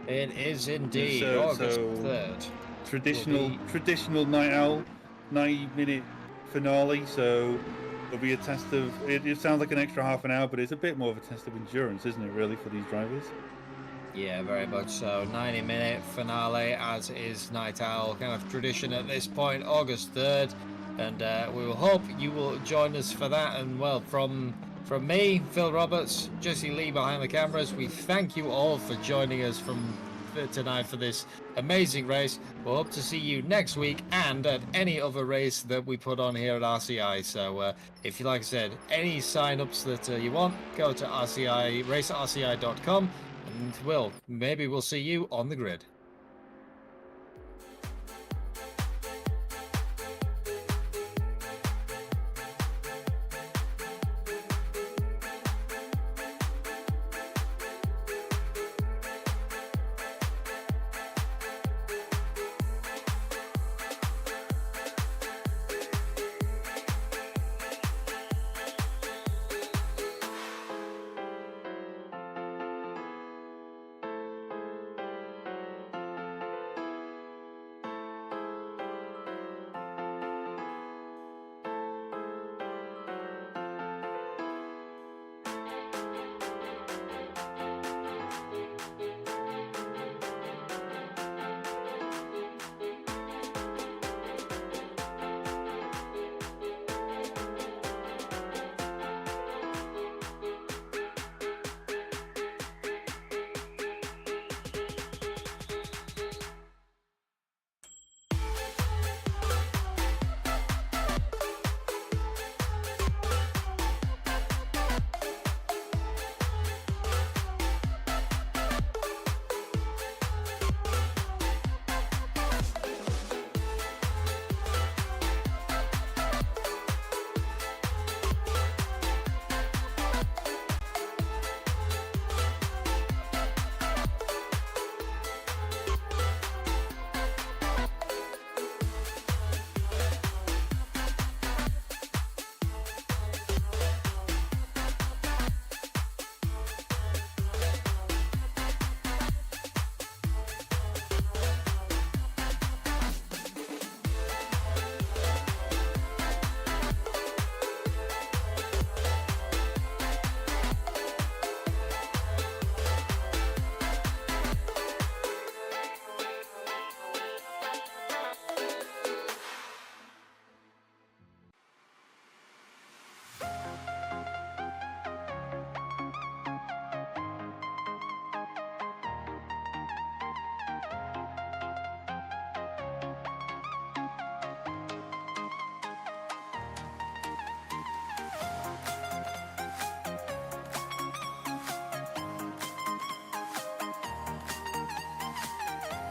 It is indeed. So August 3rd. Traditional night owl, 90-minute finale. So it'll be a test of. It sounds like an extra half an hour, but it's a bit more of a test of endurance, isn't it? Really, for these drivers. Yeah, very much so. 90-minute finale, as is Night Owl, kind of tradition at this point. August 3rd. And we will hope you will join us for that. And well, from me, Phil Roberts, Jesse Lee behind the cameras, we thank you all for joining us tonight for this amazing race. We'll hope to see you next week and at any other race that we put on here at RCI. So if you, like I said, any sign-ups that you want, go to RCI, raceRCI.com, and maybe we'll see you on the grid.